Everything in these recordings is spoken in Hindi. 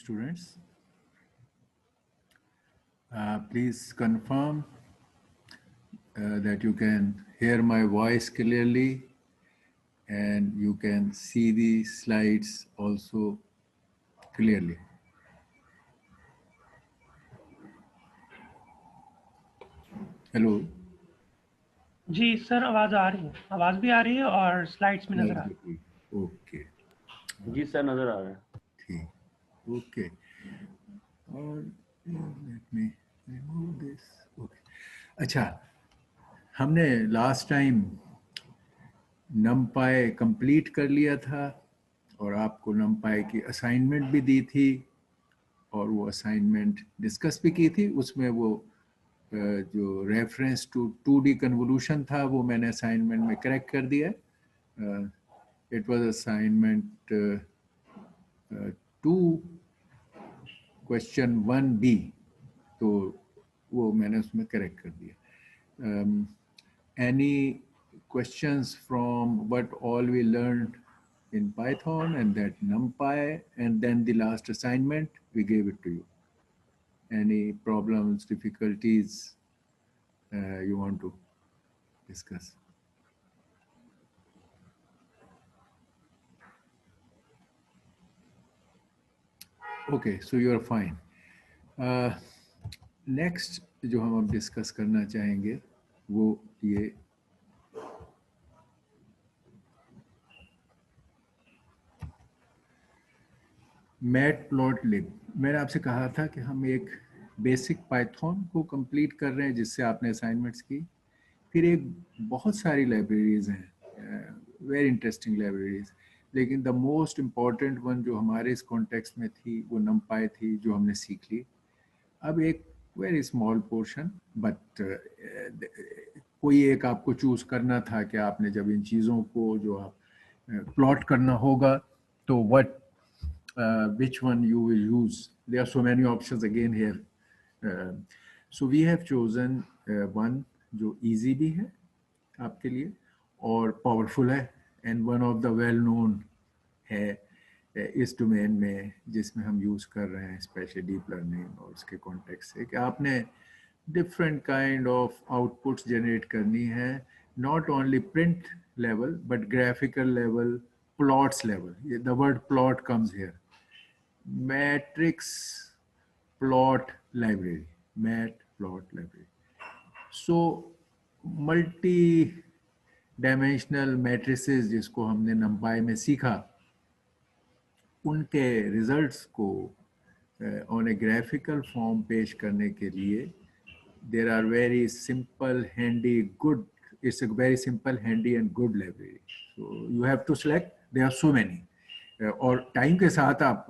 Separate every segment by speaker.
Speaker 1: students. Please confirm that you can hear my voice clearly and you can see the slides also clearly. Hello.
Speaker 2: Ji sir, आवाज़ आ रही है, आवाज़ भी आ रही है और स्लाइड्स में नज़र आ रही है।
Speaker 1: ओके
Speaker 3: जी सर, नजर आ रहा है।
Speaker 1: ठीक ओके और let me remove this okay. अच्छा, हमने लास्ट टाइम नमपाई कंप्लीट कर लिया था और आपको नमपाई की असाइनमेंट भी दी थी और वो असाइनमेंट डिस्कस भी की थी। उसमें वो जो रेफरेंस टू 2D कन्वोल्यूशन था वो मैंने असाइनमेंट में करेक्ट कर दिया। It was assignment 2 question 1B, तो वो मैंने उसमें करेक्ट कर दिया। Any questions from what all we learned in Python and that NumPy and then the last assignment, we gave it to you. Any problems, difficulties you want to discuss? Okay, so you are fine. Next जो हम अब डिस्कस करना चाहेंगे वो ये मैटप्लॉटलिब। मैंने आपसे कहा था कि हम एक बेसिक पाइथन को कंप्लीट कर रहे हैं जिससे आपने असाइनमेंट्स की। फिर एक बहुत सारी लाइब्रेरीज हैं, वेरी इंटरेस्टिंग लाइब्रेरीज, लेकिन द मोस्ट इम्पॉर्टेंट वन जो हमारे इस कॉन्टेक्स्ट में थी वो नमपाई थी जो हमने सीख ली। अब एक वेरी स्मॉल पोर्शन बट कोई एक आपको चूज करना था कि आपने जब इन चीज़ों को जो आप प्लॉट करना होगा तो what which one you will use. There are so many options again here. So we have chosen one जो easy भी है आपके लिए और powerful है and one of the well known है इस डोमेन में जिसमें हम यूज़ कर रहे हैं, स्पेशली डीप लर्निंग और उसके कॉन्टेक्स्ट से, कि आपने different kind of outputs generate करनी है, not only print level but graphical level, plots level. The word plot comes here. Matrix plot library, matplot library. So multi dimensional matrices जिसको हमने नंपाई में सीखा, उनके रिजल्ट्स को ऑन ए ग्राफिकल फॉर्म पेश करने के लिए there are very simple handy good, it's a very simple handy and good library, so you have to select, there are so many. और टाइम के साथ आप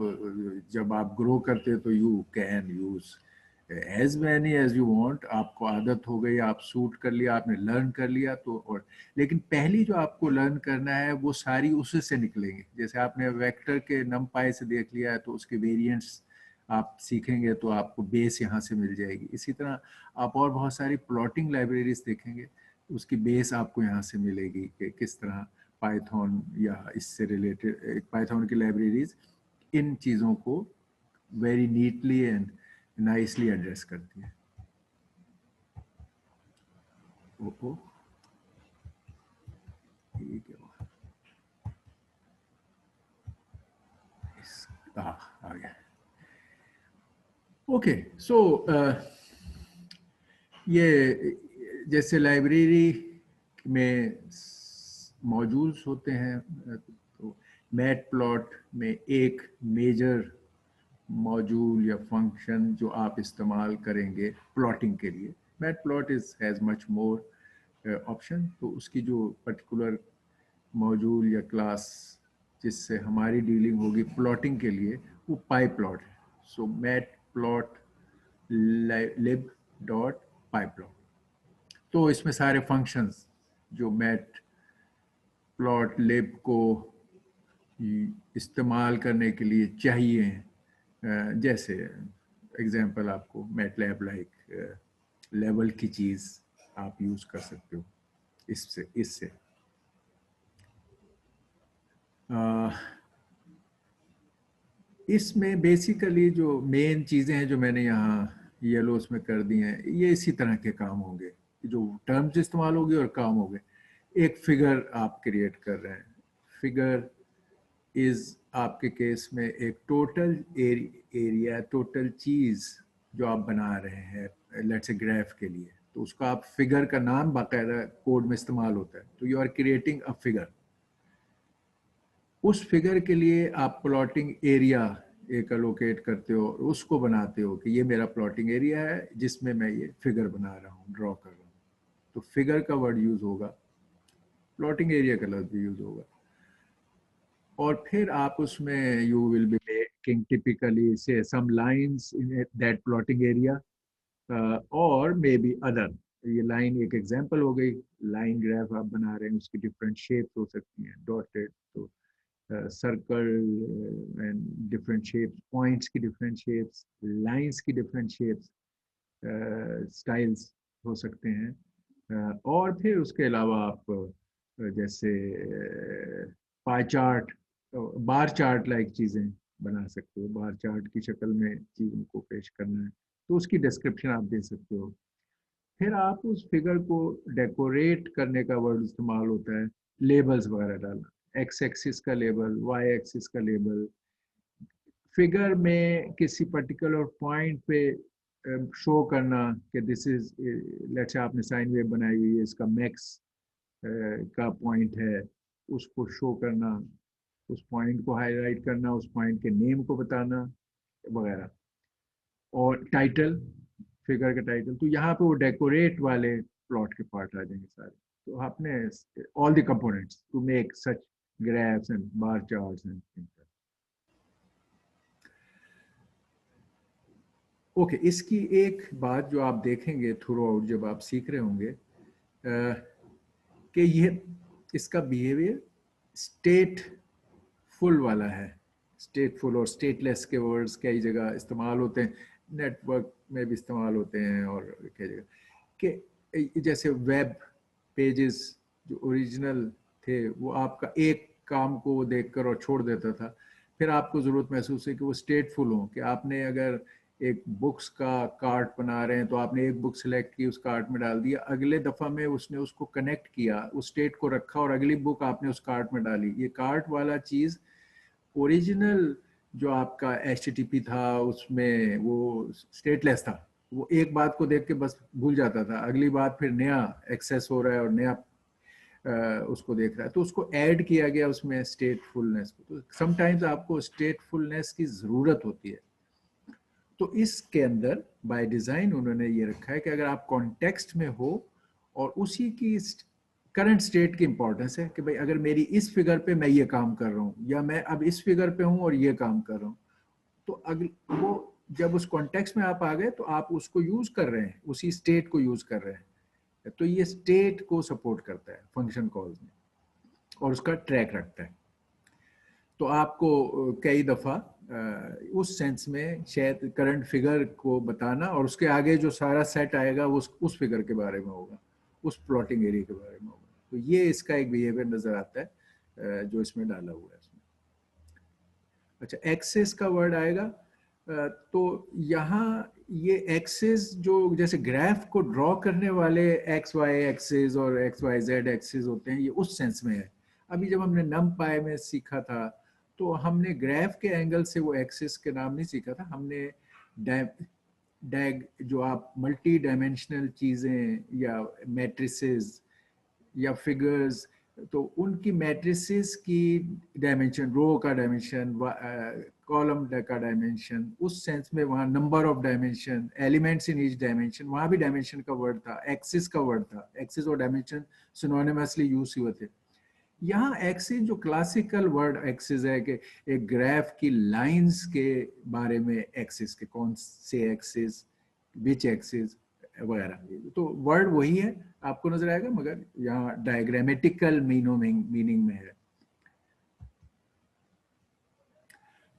Speaker 1: जब आप ग्रो करते तो you can use as many as you want. आपको आदत हो गई, आप सूट कर लिया, आपने लर्न कर लिया तो और, लेकिन पहली जो आपको लर्न करना है वो सारी उसी से निकलेंगे। जैसे आपने वेक्टर के नमपाई से देख लिया है तो उसके वेरिएंट्स आप सीखेंगे तो आपको बेस यहाँ से मिल जाएगी। इसी तरह आप और बहुत सारी प्लॉटिंग लाइब्रेरीज देखेंगे, उसकी बेस आपको यहाँ से मिलेगी कि किस तरह पाइथन या इससे रिलेटेड पाइथन की लाइब्रेरीज इन चीज़ों को very neatly and nicely address करती है। ओहो, ये क्या हुआ? आ गया। ओके, सो ये जैसे लाइब्रेरी में मौजूद होते हैं तो मैटप्लॉट में एक मेजर मॉड्यूल या फंक्शन जो आप इस्तेमाल करेंगे प्लॉटिंग के लिए, matplot is has much more option, तो उसकी जो पर्टिकुलर मॉड्यूल या क्लास जिससे हमारी डीलिंग होगी प्लॉटिंग के लिए वो पाईप्लॉट है। सो मैटप्लॉट लिब डॉट पाईप्लॉट, तो इसमें सारे फंक्शंस जो मैट प्लॉट लिब को इस्तेमाल करने के लिए चाहिए, जैसे एग्जांपल आपको मैटलैब लाइक लेवल की चीज़ आप यूज़ कर सकते हो इससे इसमें बेसिकली जो मेन चीज़ें हैं जो मैंने यहाँ येलोस में कर दी हैं, ये इसी तरह के काम होंगे, जो टर्म्स इस्तेमाल होगी और काम होंगे। एक फिगर आप क्रिएट कर रहे हैं। फिगर इज आपके केस में एक टोटल एरिया, टोटल चीज़ जो आप बना रहे हैं, लेट्स से ग्राफ के लिए, तो उसका आप फिगर का नाम बाकायदा कोड में इस्तेमाल होता है। तो you are creating a figure. उस फिगर के लिए आप प्लॉटिंग एरिया एक अलोकेट करते हो और उसको बनाते हो कि ये मेरा प्लॉटिंग एरिया है जिसमें मैं ये फिगर बना रहा हूँ, ड्रॉ कर रहा हूँ। तो फिगर का वर्ड यूज होगा, प्लॉटिंग एरिया का लफ्ज भी यूज होगा। और फिर आप उसमें you will be making typically से some lines in that plotting area और मे बी अदर। ये लाइन एक एग्जांपल हो गई। लाइन ग्राफ आप बना रहे हैं, उसकी डिफरेंट शेप्स हो सकती हैं, डॉटेड, तो circle and different shapes, points की डिफरेंट शेप्स, लाइंस की डिफरेंट शेप्स, स्टाइल्स हो सकते हैं। और फिर उसके अलावा आप जैसे pie chart, bar chart like चीज़ें बना सकते हो। बार चार्ट की शक्ल में चीज़ों को पेश करना है तो उसकी डिस्क्रिप्शन आप दे सकते हो। फिर आप उस फिगर को डेकोरेट करने का वर्ड इस्तेमाल होता है, लेबल्स वगैरह डालना, एक्स एक्सिस का लेबल, वाई एक्सिस का लेबल। फिगर में किसी पर्टिकुलर पॉइंट पे शो करना कि दिस इज, लेट्स से आपने साइन वेव बनाई हुई है, इसका मैक्स का पॉइंट है, उसको शो करना, उस पॉइंट को हाईलाइट करना, उस पॉइंट के नेम को बताना वगैरह। और टाइटल, फिगर का टाइटल, तो यहाँ पे वो डेकोरेट वाले प्लॉट के पार्ट आ जाएंगे सारे। तो आपने all the components to make such graphs and bar charts and okay. इसकी एक बात जो आप देखेंगे थ्रू आउट जब आप सीख रहे होंगे कि ये इसका बिहेवियर स्टेट फुल वाला है। स्टेटफुल और स्टेटलेस के वर्ड्स कई जगह इस्तेमाल होते हैं, नेटवर्क में भी इस्तेमाल होते हैं और कई जगह कि जैसे वेब पेजेस जो ओरिजिनल थे वो आपका एक काम को देखकर और छोड़ देता था। फिर आपको ज़रूरत महसूस है कि वो स्टेटफुल हो, कि आपने अगर एक बुक्स का कार्ट बना रहे हैं तो आपने एक बुक सिलेक्ट की, उस कार्ट में डाल दिया, अगले दफ़ा में उसने उसको कनेक्ट किया, उस स्टेट को रखा और अगली बुक आपने उस कार्ट में डाली। ये कार्ट वाला चीज़ ओरिजिनल जो आपका HTTP था उसमें वो स्टेटलेस था। वो एक बात को देख के बस भूल जाता था, अगली बात फिर नया एक्सेस हो रहा है और नया उसको देख रहा है, तो उसको ऐड किया गया उसमें स्टेटफुलनेस को। तो समटाइम्स आपको स्टेटफुलनेस की ज़रूरत होती है। तो इसके अंदर बाय डिज़ाइन उन्होंने ये रखा है कि अगर आप कॉन्टेक्स्ट में हो और उसी की करंट स्टेट की इंपॉर्टेंस है कि भाई अगर मेरी इस फिगर पे मैं ये काम कर रहा हूँ या मैं अब इस फिगर पे हूँ और ये काम कर रहा हूँ, तो अगले वो जब उस कॉन्टेक्स्ट में आप आ गए तो आप उसको यूज कर रहे हैं, उसी स्टेट को यूज कर रहे हैं। तो ये स्टेट को सपोर्ट करता है फंक्शन कॉल्स में और उसका ट्रैक रखता है। तो आपको कई दफ़ा उस सेंस में शायद करंट फिगर को बताना और उसके आगे जो सारा सेट आएगा वो उस फिगर के बारे में होगा, उस प्लॉटिंग एरिया के बारे में होगा। तो ये इसका एक बिहेवियर नज़र आता है जो इसमें डाला हुआ है इसमें। अच्छा, एक्सेस का वर्ड आएगा तो यहाँ ये एक्सेस जो जैसे ग्राफ को ड्रॉ करने वाले एक्स वाई एक्सेस और एक्स वाई जेड एक्सेस होते हैं, ये उस सेंस में है। अभी जब हमने नमपाई में सीखा था तो हमने ग्राफ के एंगल से वो एक्सेस के नाम नहीं सीखा था, हमने डैग जो आप मल्टी डायमेंशनल चीज़ें या मैट्रिसेस या फिगर्स, तो उनकी मैट्रिसेस की डायमेंशन, रो का डायमेंशन, कॉलम का डायमेंशन, उस सेंस में वहाँ number of dimension, elements in each dimension, वहाँ भी डायमेंशन का वर्ड था, एक्सिस का वर्ड था। एक्सिस और डायमेंशन सिनोनिमसली यूज हुए थे। यहाँ एक्सिस जो क्लासिकल वर्ड एक्सिस है कि एक ग्राफ की लाइंस के बारे में, एक्सिस के कौन से एक्सिस, विच एक्सिस वगैरह, तो वर्ड वही है, आपको नजर आएगा, मगर यहाँ डायग्रामेटिकल मीनिंग में है।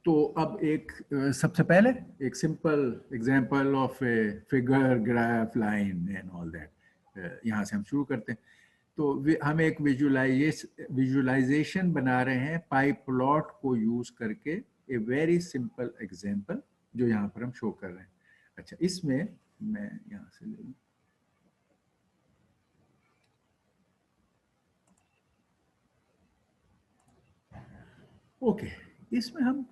Speaker 1: तो अब एक सबसे पहले एक simple example of a figure, graph, line and all that यहाँ से हम शुरू करते हैं। तो हम एक विजुलाइजेशन बना रहे हैं पाई प्लॉट को यूज करके ए वेरी सिंपल एग्जांपल जो यहाँ पर हम शो कर रहे हैं। अच्छा, इसमें मैं यहाँ से ले लूँ, ओके, इसमें हम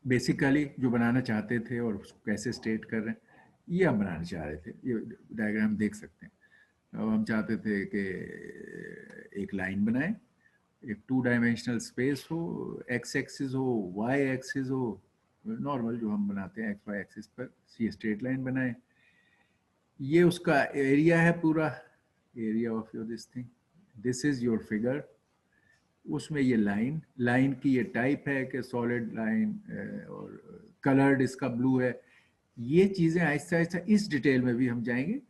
Speaker 1: बेसिकली जो बनाना चाहते थे और उसको कैसे स्टेट कर रहे हैं ये हम बनाना चाह रहे थे। ये डायग्राम देख सकते हैं। अब हम चाहते थे कि एक लाइन बनाएं, एक 2 डायमेंशनल स्पेस हो, एक्स एक्सिस हो, वाई एक्सिस हो, नॉर्मल जो हम बनाते हैं एक्स वाई एक्सिस पर, ये स्ट्रेट लाइन बनाएं। ये उसका एरिया है पूरा, area of your this thing, this is your figure. उसमें ये लाइन की ये टाइप है कि सॉलिड लाइन और कलर्ड इसका ब्लू है। ये चीज़ें आहिस्ता आहिस्ता इस डिटेल में भी हम जाएंगे।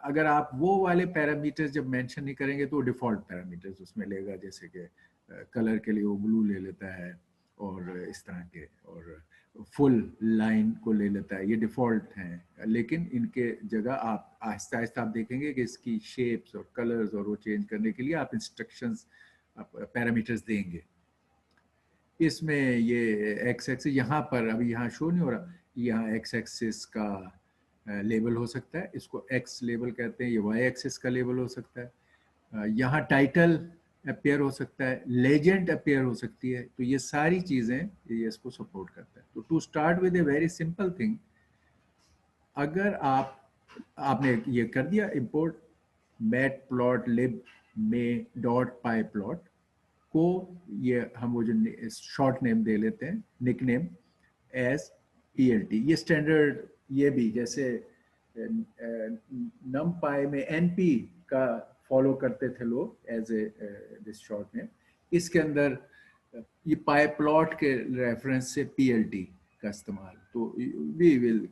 Speaker 1: अगर आप वो वाले पैरामीटर्स जब मेंशन नहीं करेंगे तो डिफ़ॉल्ट पैरामीटर्स उसमें लेगा, जैसे कि कलर के लिए वो ब्लू ले लेता है और इस तरह के, और फुल लाइन को ले लेता है, ये डिफ़ॉल्ट हैं। लेकिन इनके जगह आप आहिस्ता आहिस्ता आप देखेंगे कि इसकी शेप्स और कलर्स और वो चेंज करने के लिए आप इंस्ट्रक्शंस, पैरामीटर्स देंगे। इसमें ये एक्स एक्सिस यहाँ पर अभी यहाँ शो नहीं हो रहा, यहाँ एक्स एक्सिस का लेबल हो सकता है, इसको एक्स लेबल कहते हैं। ये वाई एक्सिस का लेबल हो सकता है। यहाँ टाइटल अपेयर हो सकता है, लेजेंड अपेयर हो सकती है। तो ये सारी चीज़ें ये इसको सपोर्ट करता है। तो to start with a very simple thing, अगर आपने ये कर दिया इंपोर्ट मैटप्लॉटलिब में डॉट पाई प्लॉट को, ये हम वो जो शॉर्ट नेम दे लेते हैं, निक नेम एज PLT। ये स्टैंडर्ड, ये भी जैसे नम पाई में NP का फॉलो करते थे लोग as a this short name, इसके अंदर ये पाई प्लॉट के रेफरेंस से PLT का इस्तेमाल। तो we will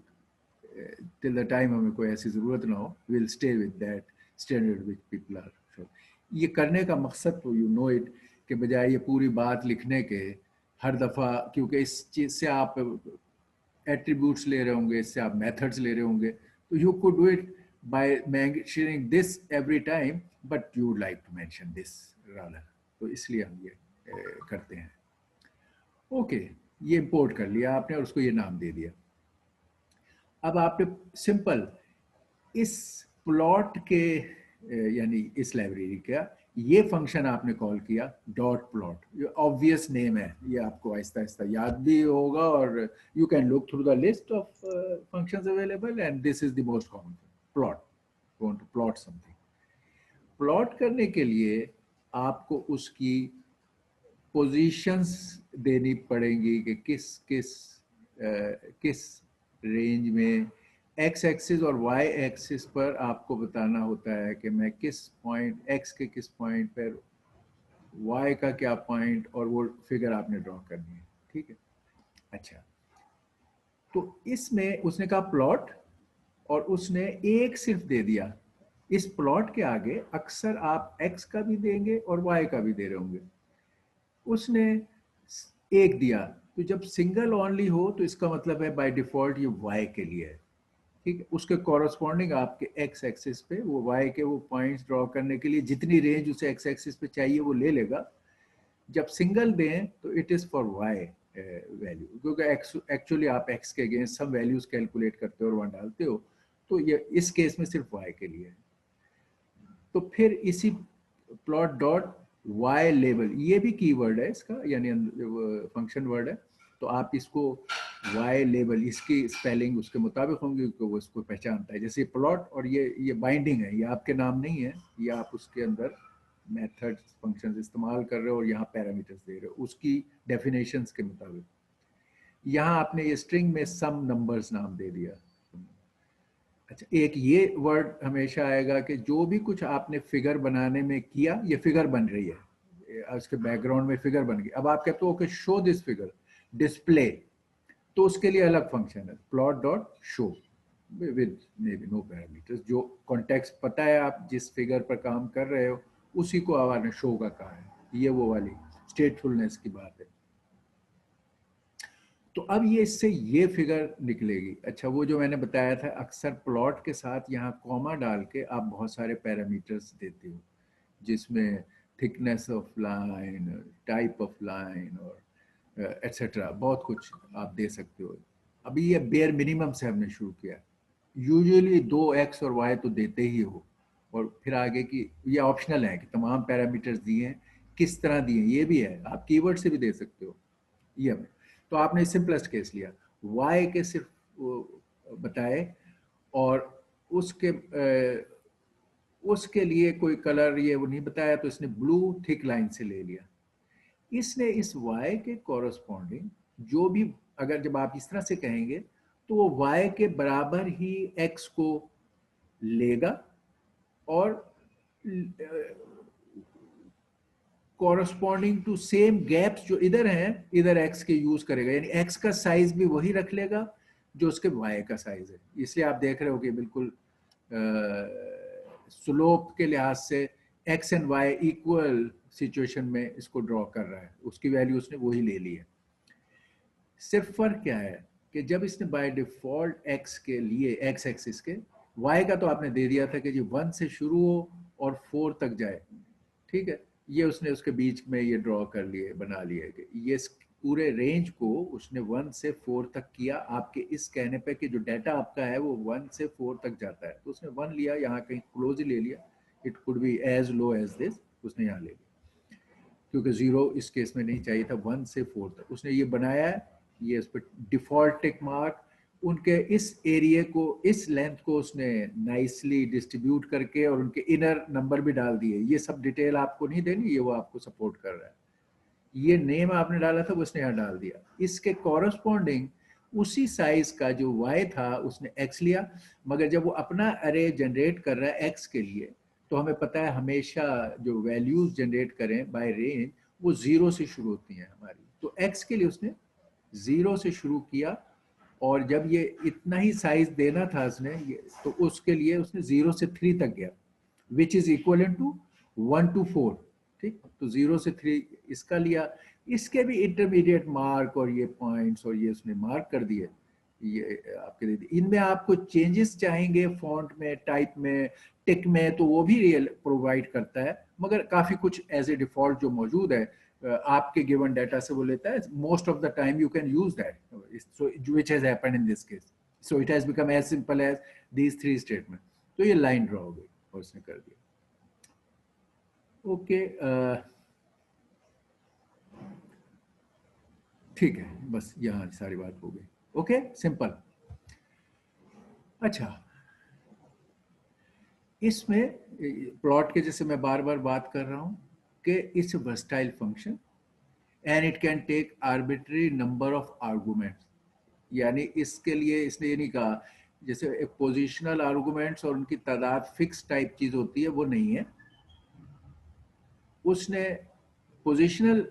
Speaker 1: till the time हमें कोई ऐसी ज़रूरत ना हो, we'll stay with that standard which people are sure। ये करने का मकसद तो you know it, के बजाय ये पूरी बात लिखने के हर दफ़ा, क्योंकि इस चीज़ से आप एट्रीब्यूट्स ले रहे होंगे, इससे आप मेथड्स ले रहे होंगे, तो you could do it by mentioning this every time, but you would like to mention this rather। तो इसलिए हम ये करते हैं। ओके, ये इंपोर्ट कर लिया आपने और उसको ये नाम दे दिया। अब आपने सिंपल इस प्लॉट के यानी इस लाइब्रेरी का ये फंक्शन आपने कॉल किया डॉट प्लॉट। ये ऑब्वियस नेम है, ये आपको आहिस्ता आहिस्ता याद भी होगा, और you can look through the list of functions available and this is the most common plot. Want to plot something, plot करने के लिए आपको उसकी पोजीशंस देनी पड़ेंगी कि किस रेंज में एक्स एक्सिस और वाई एक्सिस पर आपको बताना होता है कि मैं किस पॉइंट, एक्स के किस पॉइंट पर, वाई का क्या पॉइंट, और वो फिगर आपने ड्रॉ करनी है। ठीक है, अच्छा, तो इसमें उसने कहा प्लॉट, और उसने एक सिर्फ दे दिया। इस प्लॉट के आगे अक्सर आप एक्स का भी देंगे और वाई का भी दे रहे होंगे, उसने एक दिया। तो जब सिंगल ओनली हो तो इसका मतलब है बाय डिफॉल्ट ये वाई के लिए है। ठीक है, उसके कॉरस्पॉन्डिंग आपके एक्स एक्सिस पे वो वाई के वो पॉइंट्स ड्रॉ करने के लिए जितनी रेंज उसे एक्स एक्सिस पे चाहिए वो ले लेगा। जब सिंगल दें तो it is for Y value, क्योंकि एक्चुअली आप एक्स के अगेंस्ट सब वैल्यूज कैलकुलेट करते हो और वहाँ डालते हो, तो ये इस केस में सिर्फ वाई के लिए है। तो फिर इसी प्लॉट डॉट वाई लेबल, ये भी कीवर्ड है इसका, यानी फंक्शन वर्ड है। तो आप इसको वाई लेबल, इसकी स्पेलिंग उसके मुताबिक होंगी तो वो इसको पहचानता है। जैसे प्लॉट और ये बाइंडिंग है, ये आपके नाम नहीं है, ये आप उसके अंदर मेथड फंक्शंस इस्तेमाल कर रहे हो और यहाँ पैरामीटर्स दे रहे हो उसकी डेफिनेशंस के मुताबिक। यहाँ आपने ये स्ट्रिंग में सम नंबर्स नाम दे दिया। अच्छा, एक ये वर्ड हमेशा आएगा कि जो भी कुछ आपने फिगर बनाने में किया, ये फिगर बन रही है, उसके बैकग्राउंड में फिगर बन गई। अब आप कहते हो okay show this figure, display, तो उसके लिए अलग फंक्शन है plot dot show with maybe no parameters. जो कॉन्टेक्स्ट पता है आप जिस फिगर पर काम कर रहे हो उसी को आपने शो का कहा है। ये वो वाली स्टेटफुलनेस की बात है। तो अब ये इससे ये फिगर निकलेगी। अच्छा, वो जो मैंने बताया था अक्सर प्लॉट के साथ यहाँ कॉमा डाल के आप बहुत सारे पैरामीटर्स देते हो, जिसमें thickness of line, type of line और एट्सेट्रा, बहुत कुछ आप दे सकते हो। अभी ये बेयर मिनिमम से हमने शुरू किया। यूजुअली 2x और y तो देते ही हो, और फिर आगे की ये ऑप्शनल है कि तमाम पैरामीटर्स दिए हैं, किस तरह दिए ये भी है, आप कीवर्ड से भी दे सकते हो। ये तो आपने सिंपलेस्ट केस लिया, y के सिर्फ बताए, और उसके लिए कोई कलर ये वो नहीं बताया, तो इसने ब्लू थिक लाइन से ले लिया। इसने इस y के कॉरस्पॉन्डिंग जो भी, अगर जब आप इस तरह से कहेंगे तो वो y के बराबर ही x को लेगा और कॉरस्पॉन्डिंग टू सेम गैप्स जो इधर हैं, इधर x के यूज करेगा, यानी x का साइज भी वही रख लेगा जो उसके y का साइज है। इसलिए आप देख रहे हो कि बिल्कुल स्लोप के लिहाज से x and y equal situation में इसको ड्रॉ कर रहा है, उसकी वैल्यू उसने वही ले ली है। सिर्फ फर्क क्या है कि जब इसने बाय डिफॉल्ट x के लिए x एक्सिस के, y का तो आपने दे दिया था कि जी 1 से शुरू हो और 4 तक जाए, ठीक है, ये उसने उसके बीच में ये ड्रॉ कर लिए, बना लिए कि ये पूरे रेंज को उसने 1 से 4 तक किया, आपके इस कहने पे कि जो डाटा आपका है वो 1 से 4 तक जाता है, तो उसने 1 लिया, यहाँ कहीं क्लोज ही ले लिया, it could be as low as this, उसने यहाँ ले लिया, क्योंकि 0 इस केस में नहीं चाहिए था, 1 से 4 तक उसने ये बनाया है। ये इस पर डिफॉल्ट टिक मार्क, उनके इस एरिया को, इस लेंथ को उसने नाइसली डिस्ट्रीब्यूट करके और उनके इनर नंबर भी डाल दिए। ये सब डिटेल आपको नहीं देनी, ये वो आपको सपोर्ट कर रहा है। ये नेम आपने डाला था वो उसने यहाँ डाल दिया। इसके कॉरस्पॉन्डिंग उसी साइज का जो y था उसने x लिया, मगर जब वो अपना अरे जनरेट कर रहा है x के लिए, तो हमें पता है हमेशा जो वैल्यूज जनरेट करें बाय रेंज वो 0 से शुरू होती हैं हमारी, तो x के लिए उसने 0 से शुरू किया, और जब ये इतना ही साइज देना था उसने तो उसके लिए उसने 0 से 3 तक गया, which is equal to 1 to 4, ठीक। तो 0 से 3 इसका लिया, इसके भी इंटरमीडिएट मार्क और ये पॉइंट्स और ये उसने मार्क कर दिए, ये आपके दे दिए। इनमें आपको चेंजेस चाहेंगे फॉन्ट में, टाइप में, टिक में, तो वो भी रियल प्रोवाइड करता है, मगर काफ़ी कुछ एज ए डिफॉल्ट जो मौजूद है आपके गिवन डाटा से वो लेता है। Most of the time you can use that, so which has happened in this case, so it has become as simple as these 3 statement. तो ये लाइन ड्रॉ हो गई और उसने कर दिया। ओके, ठीक है, बस यहाँ सारी बात हो गई। Okay, simple. अच्छा, इसमें प्लॉट के जैसे मैं बार बार बात कर रहा हूँ कि it's versatile function and it can take arbitrary number of arguments, यानी इसके लिए इसने ये नहीं कहा जैसे एक पोजिशनल आर्गुमेंट्स और उनकी तादाद फिक्स टाइप चीज होती है, वो नहीं है। उसने पोजिशनल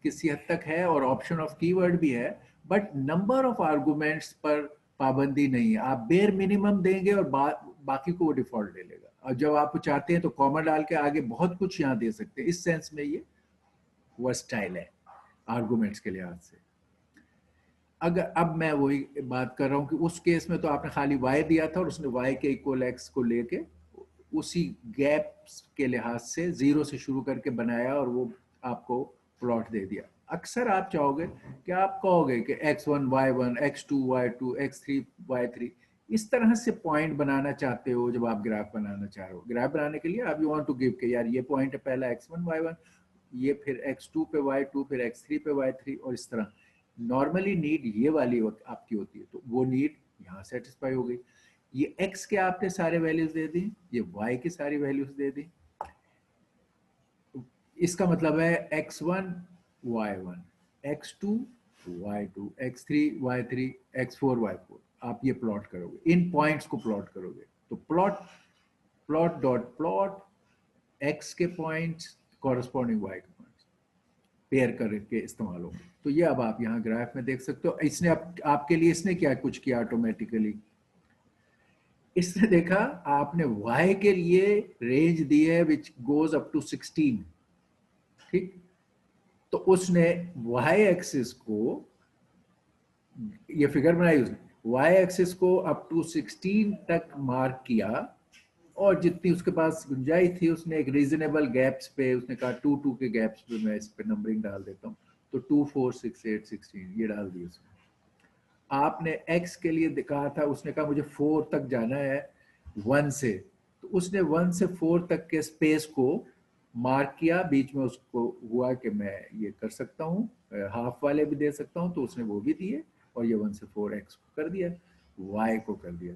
Speaker 1: किसी हद तक है और ऑप्शन ऑफ कीवर्ड भी है, बट नंबर ऑफ आर्गुमेंट्स पर पाबंदी नहीं है। आप बेयर मिनिमम देंगे और बाकी को वो डिफॉल्ट ले लेगा, और जब आप चाहते हैं तो कॉमा डाल के आगे बहुत कुछ यहाँ दे सकते हैं। इस सेंस में ये वर्सटाइल है आर्गुमेंट्स के लिहाज से। अगर अब मैं वही बात कर रहा हूँ कि उस केस में तो आपने खाली y दिया था और उसने y के इक्वल x को लेके उसी गैप के लिहाज से 0 से शुरू करके बनाया और वो आपको प्लॉट दे दिया। अक्सर आप चाहोगे कि आप कहोगे कि x1 y1, x2 y2, x3 y3, इस तरह से पॉइंट बनाना चाहते हो। जब आप ग्राफ बनाना चाह रहे हो, ग्राफ बनाने के लिए आप यू वांट टू गिव के यार ये पॉइंट है पहला x1 y1, ये फिर x2 पे y2, फिर x3 पे y3, और इस तरह नॉर्मली नीड ये वाली आपकी होती है, तो वो नीड यहाँ सेटिस्फाई हो गई। ये x के आपने सारे वैल्यूज दे दी, ये y की सारी वैल्यूज दे दी। इसका मतलब है x1 y1, x2 y2, x3 y3, x4 y4। आप ये प्लॉट करोगे, इन पॉइंट्स को प्लॉट करोगे, तो प्लॉट डॉट प्लॉट x के पॉइंट्स कॉरस्पॉन्डिंग y के पॉइंट्स पेयर करके इस्तेमाल होंगे। तो ये अब आप यहाँ ग्राफ में देख सकते हो। इसने आपके लिए इसने क्या कुछ किया ऑटोमेटिकली, इसने देखा आपने y के लिए रेंज दी है विच गोज अप टू 16, ठीक। तो उसने y एक्सिस को, ये फिगर बनाई उसने, y एक्सिस को अप टू 16 तक मार्क किया, और जितनी उसके पास गुंजाइश थी उसने एक रीजनेबल गैप्स पे उसने कहा 2 के गैप्स पे मैं इस पे नंबरिंग डाल देता हूँ, तो 2 4 6 8 16 ये डाल दिया उसने। आपने x के लिए कहा था, उसने कहा मुझे 4 तक जाना है 1 से, तो उसने 1 से 4 तक के स्पेस को मार्क किया, बीच में उसको हुआ कि मैं ये कर सकता हूँ, हाफ वाले भी दे सकता हूँ, तो उसने वो भी दिए और ये 1 से 4 x को कर दिया, y को कर दिया।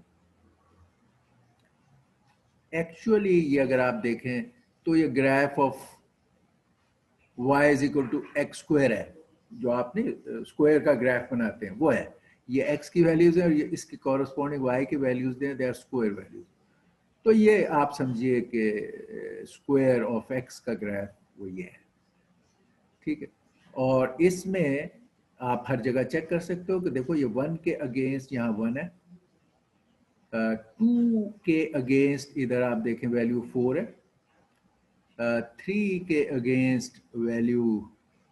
Speaker 1: एक्चुअली ये अगर आप देखें तो ये graph of y is equal to x square है, जो आपने स्क्वायर का ग्राफ बनाते हैं वो है, ये x की वैल्यूज है और ये इसकी कॉरस्पॉन्डिंग y की वैल्यूज दें, दे आर स्क्वायर वैल्यूज। तो ये आप समझिए कि स्क्वायर ऑफ x का ग्राफ वो ये है, ठीक है। और इसमें आप हर जगह चेक कर सकते हो कि देखो ये 1 के अगेंस्ट यहाँ 1 है, 2 के अगेंस्ट इधर आप देखें वैल्यू 4 है, 3 के अगेंस्ट वैल्यू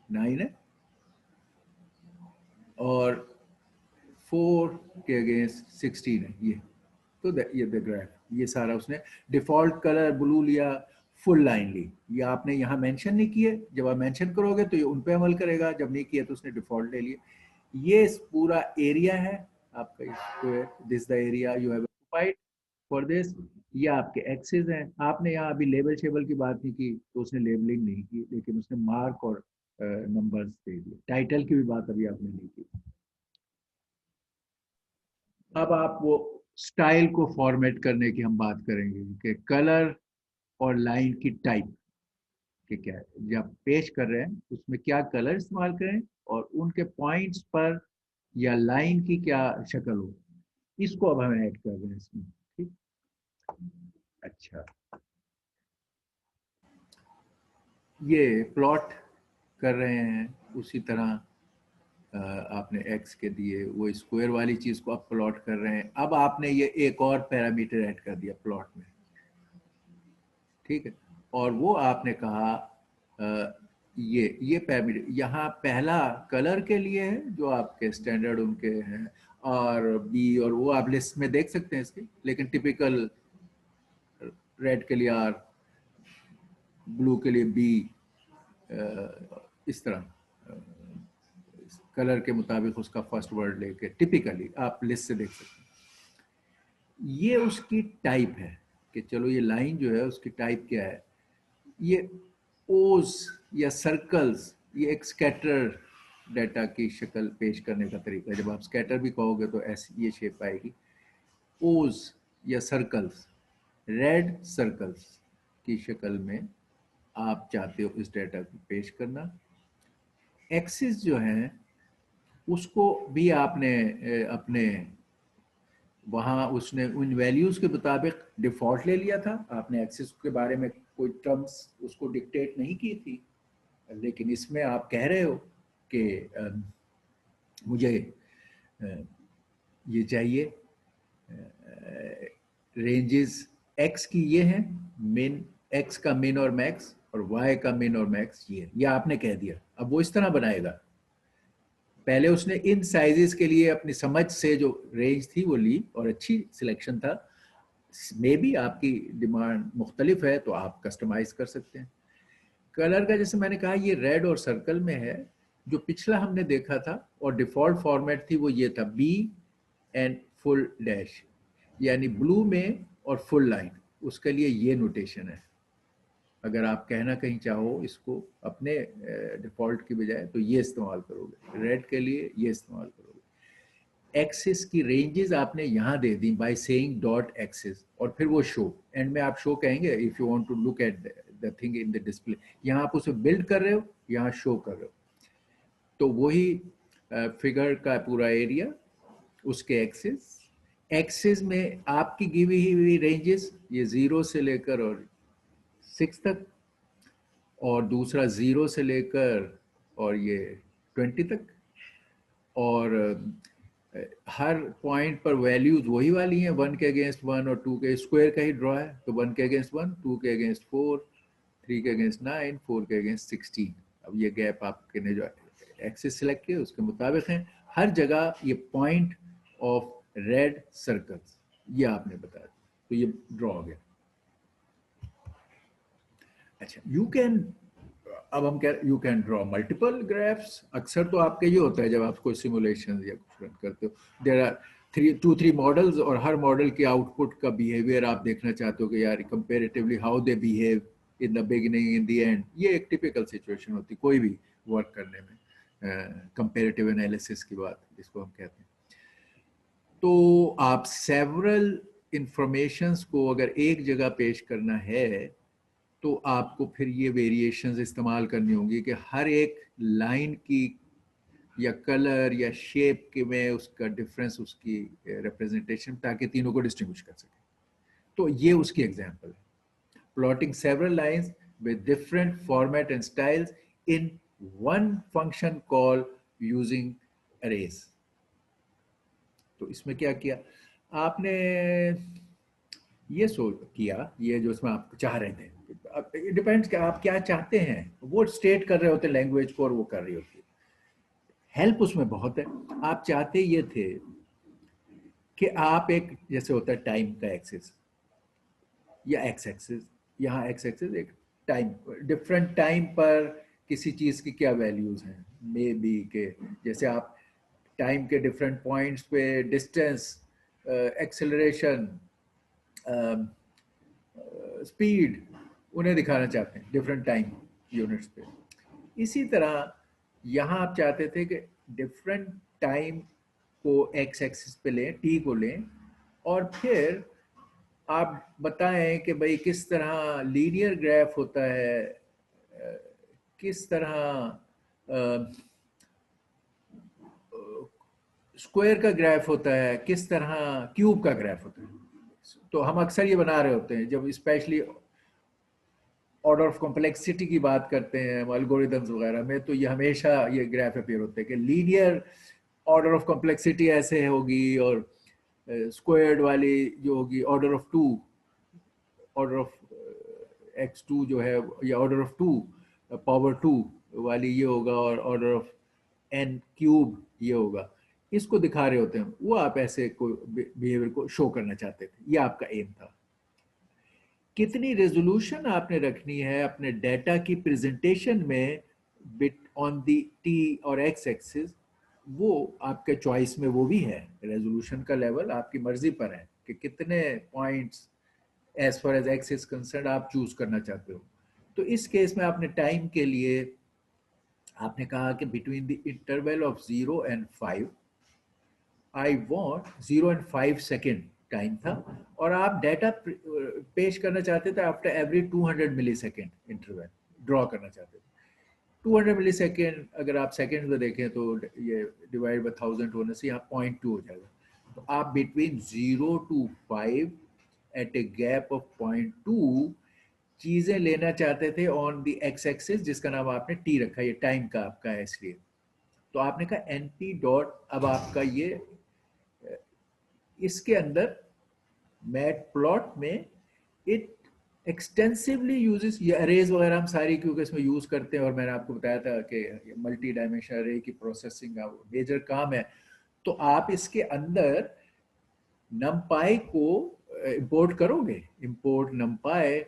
Speaker 1: 9 है और 4 के अगेंस्ट 16 है। ये तो ये द ग्राफ, ये सारा उसने डिफॉल्ट कलर ब्लू लिया, फुल लाइन ली, ये आपने यहाँ मेंशन नहीं किए, जब आप मेंशन करोगे तो ये उन पे अमल करेगा, जब नहीं किया तो उसने डिफॉल्ट ले लिया। ये पूरा एरिया है आपका square, this the area you have occupied for this, ये आपके एक्सेस हैं। आपने यहाँ अभी लेबल शेबल की बात नहीं की तो उसने लेबलिंग नहीं की, लेकिन उसने मार्क और नंबर्स दे दिए। टाइटल की भी बात अभी आपने नहीं की। अब आप वो स्टाइल को फॉर्मेट करने की हम बात करेंगे कि कलर और लाइन की टाइप के क्या है, जब पेश कर रहे हैं उसमें क्या कलर इस्तेमाल करें और उनके पॉइंट्स पर या लाइन की क्या शक्ल हो, इसको अब हम ऐड कर रहे हैं इसमें, ठीक। अच्छा, ये प्लॉट कर रहे हैं उसी तरह आपने x के दिए वो स्क्वायर वाली चीज को आप प्लॉट कर रहे हैं। अब आपने ये एक और पैरामीटर ऐड कर दिया प्लॉट में, ठीक है, और वो आपने कहा ये पैरामीटर यहाँ पहला कलर के लिए है जो आपके स्टैंडर्ड उनके हैं, और बी और वो आप लिस्ट में देख सकते हैं इसके, लेकिन टिपिकल रेड के लिए आर, ब्लू के लिए बी, इस तरह कलर के मुताबिक उसका फर्स्ट वर्ड लेके टिपिकली आप लिस्ट से देख सकते हैं। ये उसकी टाइप है कि चलो ये लाइन जो है उसकी टाइप क्या है, ये ओज या सर्कल्स, ये एक स्कैटर डाटा की शक्ल पेश करने का तरीका है। जब आप स्कैटर भी कहोगे तो ऐसी ये शेप आएगी, ओज या सर्कल्स, रेड सर्कल्स की शक्ल में आप चाहते हो इस डाटा को पेश करना। एक्सिस जो है उसको भी आपने अपने वहाँ उसने उन वैल्यूज़ के मुताबिक डिफ़ॉल्ट ले लिया था, आपने एक्सिस के बारे में कोई टर्म्स उसको डिक्टेट नहीं की थी, लेकिन इसमें आप कह रहे हो कि मुझे ये चाहिए रेंजेस एक्स की ये हैं, मिन एक्स का मिन और मैक्स और वाई का मिन और मैक्स ये आपने कह दिया। अब वो इस तरह बनाएगा, पहले उसने इन साइजेस के लिए अपनी समझ से जो रेंज थी वो ली और अच्छी सिलेक्शन था, मे बी आपकी डिमांड मुख्तलिफ है तो आप कस्टमाइज कर सकते हैं। कलर का जैसे मैंने कहा ये रेड और सर्कल में है, जो पिछला हमने देखा था और डिफॉल्ट फॉर्मेट थी वो ये था बी एंड फुल डैश, यानी ब्लू में और फुल लाइन, उसके लिए ये नोटेशन है। अगर आप कहना कहीं चाहो इसको अपने डिफॉल्ट की बजाय तो ये इस्तेमाल करोगे, रेड के लिए ये इस्तेमाल करोगे। एक्सिस की रेंजेस आपने यहाँ दे दी बाय सेइंग डॉट एक्सिस, और फिर वो शो, एंड में आप शो कहेंगे if you want to look at the thing in the display, यहाँ आप उसे बिल्ड कर रहे हो, यहाँ शो कर रहे हो, तो वही फिगर का पूरा एरिया, उसके एक्सिस, एक्सिस में आपकी गिवी हुई रेंजेस ये 0 से लेकर और 6 तक, और दूसरा 0 से लेकर और ये 20 तक, और हर पॉइंट पर वैल्यूज वही वाली हैं, 1 के अगेंस्ट 1 और 2 के, स्क्वायर का ही ड्रॉ है, तो 1 के अगेंस्ट 1, 2 के अगेंस्ट 4, 3 के अगेंस्ट 9, 4 के अगेंस्ट 16। अब ये गैप आपके ने जो एक्सिस सिलेक्ट किया उसके मुताबिक हैं, हर जगह ये पॉइंट ऑफ रेड सर्कल्स ये आपने बता दिया, तो ये ड्रॉ हो गया। अच्छा, यू कैन, अब हम क्या, you can draw multiple graphs. अक्सर तो आपके ये होता है जब आप कोई सिमुलेशन या कुछ रन करते हो, देयर आर 3 मॉडल्स और हर मॉडल के आउटपुट का बिहेवियर आप देखना चाहते हो कि यार comparatively how they behave in the beginning, in the end. ये एक टिपिकल सिचुएशन होती है कोई भी वर्क करने में, कंपेरेटिव एनालिसिस की बात जिसको हम कहते हैं। तो आप सेवरल इंफॉर्मेशंस को अगर एक जगह पेश करना है तो आपको फिर ये वेरिएशंस इस्तेमाल करनी होंगी कि हर एक लाइन की या कलर या शेप के में उसका डिफरेंस, उसकी रिप्रेजेंटेशन, ताकि तीनों को डिस्टिंग्विश कर सके। तो ये उसकी एग्जांपल है, plotting several lines with different format and styles in one function call using arrays. तो इसमें क्या किया आपने, ये सोच किया, ये जो इसमें आप चाह रहे थे, इट डिपेंड्स कि आप क्या चाहते हैं, वो स्टेट कर रहे होते लैंग्वेज को और वो कर रही होती है। हेल्प उसमें बहुत है। आप चाहते ये थे कि आप एक, जैसे होता है टाइम का एक्सिस या एक्स एक्सिस, यहाँ एक्स एक्सिस एक टाइम, डिफरेंट टाइम पर किसी चीज़ की क्या वैल्यूज हैं, मे बी के जैसे आप टाइम के डिफरेंट पॉइंट्स पे डिस्टेंस, एक्सेलरेशन, स्पीड उन्हें दिखाना चाहते हैं डिफरेंट टाइम यूनिट्स पे। इसी तरह यहाँ आप चाहते थे कि डिफरेंट टाइम को एक्स एक्सिस पे लें, टी को लें, और फिर आप बताएं कि भाई किस तरह लीनियर ग्राफ होता है, किस तरह स्क्वायर का ग्राफ होता है, किस तरह क्यूब का ग्राफ होता है। तो हम अक्सर ये बना रहे होते हैं जब स्पेशली ऑर्डर ऑफ कॉम्प्लेक्सिटी की बात करते हैं एल्गोरिदम्स वगैरह में, तो ये हमेशा ये ग्राफ अपीयर होते हैं कि लीनियर ऑर्डर ऑफ कॉम्प्लेक्सिटी ऐसे होगी और स्क्वायर्ड वाली जो होगी order of 2, order of x2 जो है, या ऑर्डर ऑफ 2 पावर 2 वाली ये होगा, और ऑर्डर ऑफ n क्यूब ये होगा। इसको दिखा रहे होते हैं, वो आप ऐसे को बिहेवियर को शो करना चाहते थे, ये आपका एम था। कितनी रेजोल्यूशन आपने रखनी है अपने डेटा की प्रेजेंटेशन में बिट ऑन दी टी और एक्स एक्सिस, वो आपके चॉइस में वो भी है। रेजोल्यूशन का लेवल आपकी मर्जी पर है कि कितने points as far as x is concern आप चूज करना चाहते हो। तो इस केस में आपने टाइम के लिए आपने कहा कि between the interval of 0 and 5 I want 0 and 5 second time था, और आप डेटा पेश करना चाहते थे आफ्टर एवरी 200 मिली सेकेंड इंटरवल ड्रॉ करना चाहते थे। 200 मिली सेकेंड अगर आप सेकेंड में देखें तो ये डिवाइड बाई 1000 होने से यहाँ 0.2 हो जाएगा। तो आप between 0 to 5 at a gap of 0.2 चीजें लेना चाहते थे ऑन द एक्स एक्सिस, जिसका नाम आपने टी रखा, ये टाइम का आपका है इसलिए। तो आपने कहा एन पी डॉट, अब आपका ये इसके अंदर मैट प्लॉट में इट एक्सटेंसिवली यूजेस, ये अरेज वगैरह हम सारी क्योंकि इसमें यूज करते हैं, और मैंने आपको बताया था कि मल्टी डायमेंशनल अरे की प्रोसेसिंग का मेजर काम है। तो आप इसके अंदर नमपाई को इंपोर्ट करोगे, इंपोर्ट नमपाई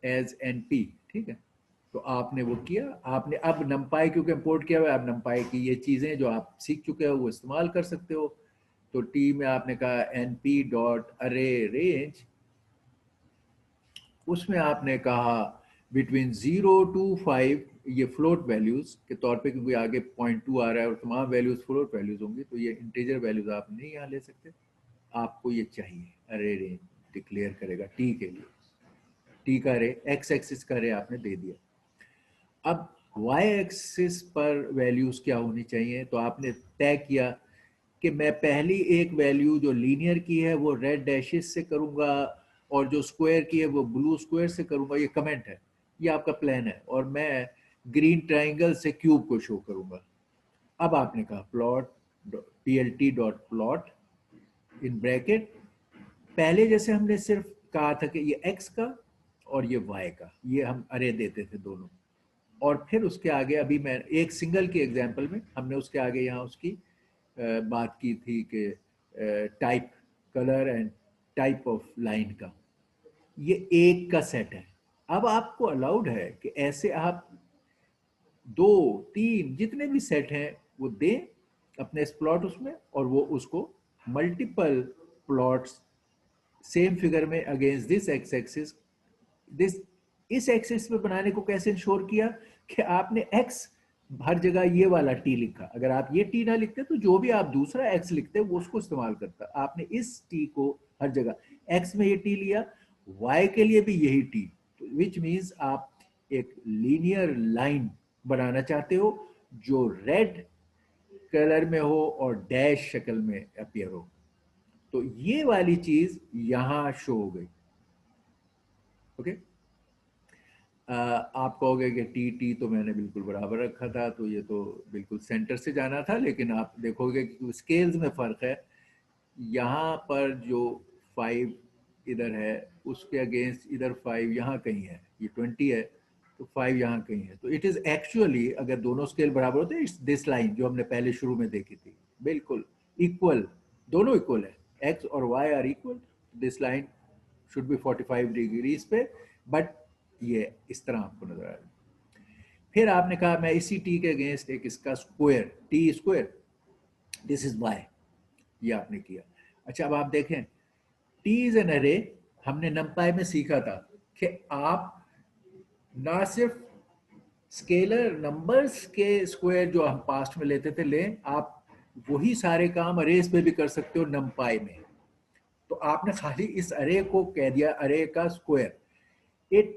Speaker 1: एज एनपी, ठीक है। तो आपने वो किया, आपने अब नमपाई क्योंकि इंपोर्ट किया हुआ है, अब नमपाई की ये चीजें जो आप सीख चुके हो वो इस्तेमाल कर सकते हो। तो टी में आपने कहा np डॉट अरे रेंज, उसमें आपने कहा बिटवीन 0 to 5 ये फ्लोट वैल्यूज के तौर पे, क्योंकि आगे 0.2 आ रहा है और तमाम वैल्यूज फ्लोट वैल्यूज होंगी, तो ये इंटीजर वैल्यूज आप नहीं यहाँ ले सकते, आपको ये चाहिए अरे रेंज डिक्लेयर करेगा टी के लिए। टी का रे, एक्स एक्सिस का रे आपने दे दिया। अब वाई एक्सिस पर वैल्यूज क्या होनी चाहिए, तो आपने तय किया कि मैं पहली एक वैल्यू जो लीनियर की है वो रेड डैशेस से करूंगा, और जो स्क्वायर की है वो ब्लू स्क्वायर से करूंगा। ये कमेंट है, ये आपका प्लान है, और मैं ग्रीन ट्राइंगल से क्यूब को शो करूंगा। अब आपने कहा plot plt dot plot in bracket, पहले जैसे हमने सिर्फ कहा था कि ये x का और ये y का, ये हम अरे देते थे दोनों, और फिर उसके आगे अभी मैं एक सिंगल के एग्जांपल में हमने उसके आगे यहाँ उसकी बात की थी कि type, colour and type of line का, ये एक का सेट है। अब आपको अलाउड है कि ऐसे आप 2 3 जितने भी सेट हैं वो दें अपने प्लॉट उसमें, और वो उसको मल्टीपल प्लॉट्स सेम फिगर में against this x axis, this इस एक्सिस पे बनाने को कैसे इंश्योर किया कि आपने एक्स हर जगह ये वाला टी लिखा। अगर आप ये टी ना लिखते तो जो भी आप दूसरा एक्स लिखते वो उसको इस्तेमाल करता। आपने इस टी को हर जगह एक्स में ये टी लिया, वाई के लिए भी यही टी, विच मीन्स आप एक लीनियर लाइन बनाना चाहते हो जो रेड कलर में हो और डैश शक्ल में अपीयर हो। तो ये वाली चीज यहां शो हो गई। ओके, आप कहोगे कि टी टी तो मैंने बिल्कुल बराबर रखा था, तो ये तो बिल्कुल सेंटर से जाना था, लेकिन आप देखोगे कि स्केल्स में फर्क है। यहाँ पर जो 5 इधर है उसके अगेंस्ट इधर 5 यहाँ कहीं है, ये 20 है तो 5 यहाँ कहीं है। तो इट इज एक्चुअली अगर दोनों स्केल बराबर होते इट्स दिस लाइन जो हमने पहले शुरू में देखी थी, बिल्कुल इक्वल, दोनों इक्वल है, एक्स और y are equal. This line should be 45 degrees पे, बट ये इस तरह आपको नजर आ रहा है। फिर आपने कहा मैं इसी टी के अगेंस्ट एक इसका square, t square, this is y, ये आपने किया। अच्छा, अब आप देखें टी इज एन अरे, हमने नंपाई में सीखा था कि आप ना सिर्फ स्केलर नंबर्स के स्क्वायर जो हम पास्ट में लेते थे लें, आप वही सारे काम अरेज पे भी कर सकते हो नंपाई में। तो आपने खाली इस अरे को कह दिया अरे का square, it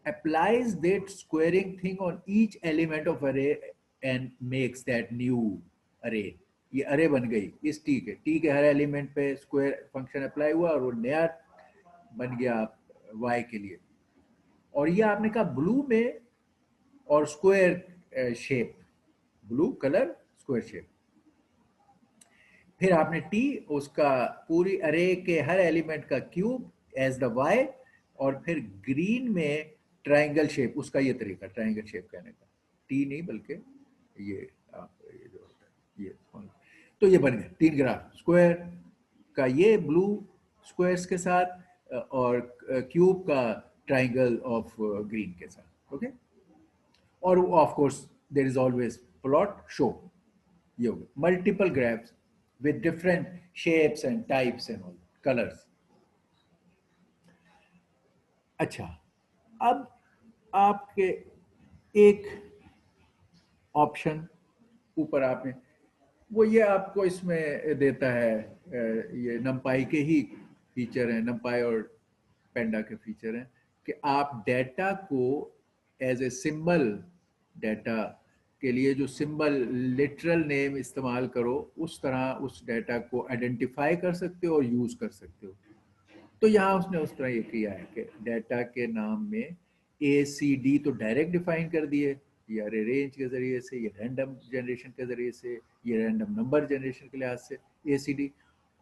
Speaker 1: applies that squaring thing on each element of array and makes that new array। ये अरे बन गई इस टी के हर एलिमेंट पे स्क्वायर फंक्शन अप्लाई हुआ और वो नया बन गया y के लिए। और ये आपने कहा ब्लू में और square shape, blue colour square shape. फिर आपने टी उसका पूरी अरे के हर एलिमेंट का क्यूब एज द वाई, और फिर ग्रीन में ट्राइंगल शेप, उसका ये तरीका ट्राइंगल शेप कहने का, टी नहीं बल्कि ये आप ये जो होता है ये, तो ये बन गया 3 ग्राफ स्क्वायर का, ये ब्लू स्क्वायर्स के साथ और क्यूब का ट्राइंगल ऑफ ग्रीन के साथ। ओके, और of course there is always plot show, ये हो गया multiple graphs with different shapes and types and all colors। अच्छा, अब आपके एक ऑप्शन ऊपर आपने वो ये आपको इसमें देता है, ये नंपाई के ही फीचर हैं, नंपाई और पेंडा के फीचर हैं कि आप डेटा को एज ए सिंबल, डेटा के लिए जो सिंबल लिटरल नेम इस्तेमाल करो उस तरह उस डेटा को आइडेंटिफाई कर सकते हो और यूज कर सकते हो। तो यहाँ उसने उस तरह ये किया है कि डेटा के नाम में ACD तो डायरेक्ट डिफाइन कर दिए, ये अरे रेंज के जरिए से, ये रैंडम जनरेशन के जरिए से, ये रैंडम नंबर जनरेशन के लिहाज से ACD।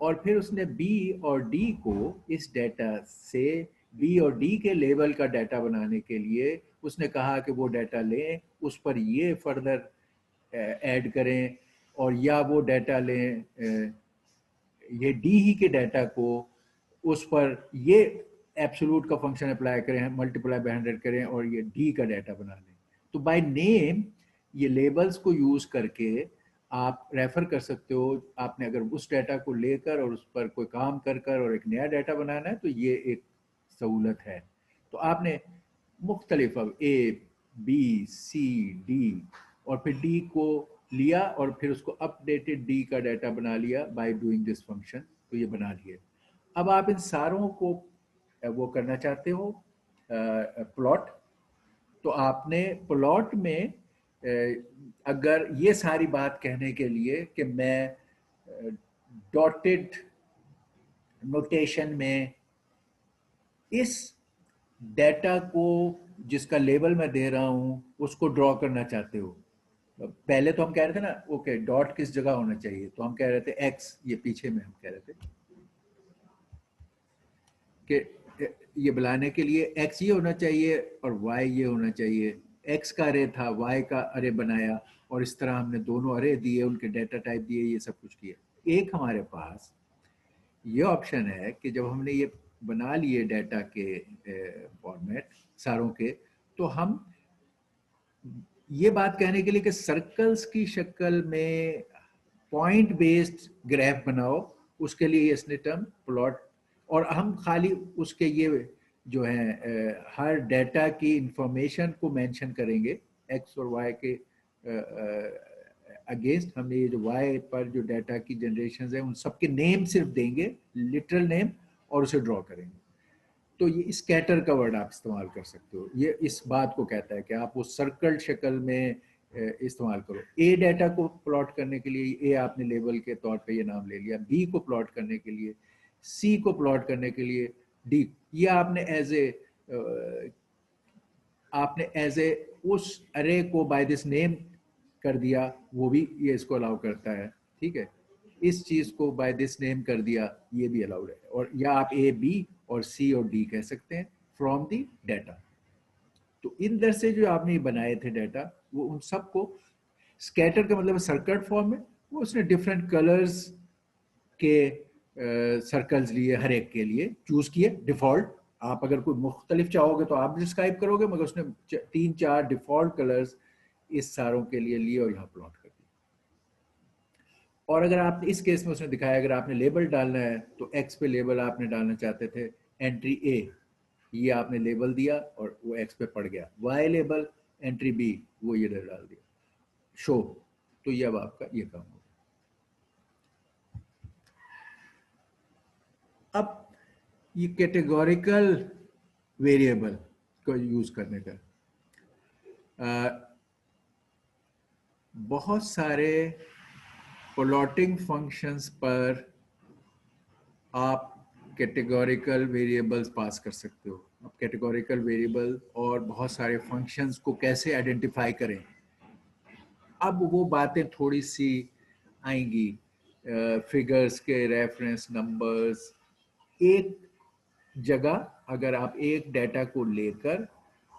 Speaker 1: और फिर उसने B और D को इस डेटा से B और D के लेवल का डाटा बनाने के लिए उसने कहा कि वो डाटा लें, उस पर ये फर्दर ऐड करें, और या वो डाटा लें ये डी ही के डाटा को उस पर ये एब्सोल्यूट का फंक्शन अप्लाई करें, मल्टीप्लाई बाय 100 करें और ये डी का डाटा बना लें। तो बाय नेम ये लेबल्स को यूज करके आप रेफर कर सकते हो। आपने अगर उस डाटा को लेकर और उस पर कोई काम कर कर और एक नया डाटा बनाना है तो ये एक सहूलत है। तो आपने मुख्तलिफ अब A, B, C, D और फिर D को लिया और फिर उसको अपडेटेड D का डाटा बना लिया बाय डूइंग दिस फंक्शन, तो ये बना लिए। अब आप इन सारों को वो करना चाहते हो प्लॉट, तो आपने प्लॉट में अगर ये सारी बात कहने के लिए कि मैं डॉटेड नोटेशन में इस डेटा को जिसका लेबल मैं दे रहा हूं उसको ड्रॉ करना चाहते हो। पहले तो हम कह रहे थे ना ओके डॉट किस जगह होना चाहिए, तो हम कह रहे थे एक्स, ये पीछे में हम कह रहे थे कि ये बुलाने के लिए एक्स ये होना चाहिए और वाई ये होना चाहिए। एक्स का अरे था, वाई का अरे बनाया और इस तरह हमने दोनों अरे दिए, उनके डेटा टाइप दिए, ये सब कुछ किया। एक हमारे पास ये ऑप्शन है कि जब हमने ये बना लिए डाटा के फॉर्मेट सारों के, तो हम ये बात कहने के लिए कि सर्कल्स की शक्ल में पॉइंट बेस्ड ग्राफ बनाओ, उसके लिए इसने टर्म प्लॉट, और हम खाली उसके ये जो है हर डाटा की इंफॉर्मेशन को मेंशन करेंगे एक्स और वाई के अगेंस्ट। हमने ये जो वाई पर जो डाटा की जनरेशन है उन सबके नेम सिर्फ देंगे, लिटरल नेम, और उसे ड्रॉ करेंगे। तो ये स्कैटर का वर्ड आप इस्तेमाल कर सकते हो, ये इस बात को कहता है कि आप वो सर्कल शक्ल में इस्तेमाल करो। ए डाटा को प्लॉट करने के लिए ए आपने लेबल के तौर पे ये नाम ले लिया, बी को प्लॉट करने के लिए, सी को प्लॉट करने के लिए डी, ये आपने एज ए उस अरे को बाय दिस नेम कर दिया, वो भी ये इसको अलाउ करता है, ठीक है। इस चीज को बाय दिस नेम कर दिया, ये भी अलाउड है। और या आप ए बी और सी और डी कह सकते हैं फ्रॉम दी डाटा। तो इन दर से जो आपने बनाए थे डाटा, वो उन सबको स्कैटर का मतलब सर्कल फॉर्म में, वो उसने डिफरेंट कलर्स के सर्कल्स लिए, हर एक के लिए चूज किए डिफॉल्ट। आप अगर कोई मुख्तलिफ चाहोगे तो आप डिस्क्राइब करोगे, मगर उसने 3-4 डिफॉल्ट कलर्स इस सारों के लिए लिए और यहाँ प्लॉट कर दिए। और अगर आप इस केस में उसने दिखाया, अगर आपने लेबल डालना है तो एक्स पे लेबल आपने डालना चाहते थे एंट्री ए, ये आपने लेबल दिया और वो एक्स पे पड़ गया। वाई लेबल एंट्री बी, वो ये डाल दिया शो, तो ये अब आपका ये काम हो। अब ये कैटेगोरिकल वेरिएबल को यूज करने का बहुत सारे प्लॉटिंग फंक्शंस पर आप कैटेगोरिकल वेरिएबल्स पास कर सकते हो। अब कैटेगोरिकल वेरिएबल और बहुत सारे फंक्शंस को कैसे आइडेंटिफाई करें, अब वो बातें थोड़ी सी आएंगी। फिगर्स के रेफरेंस नंबर्स, एक जगह अगर आप एक डाटा को लेकर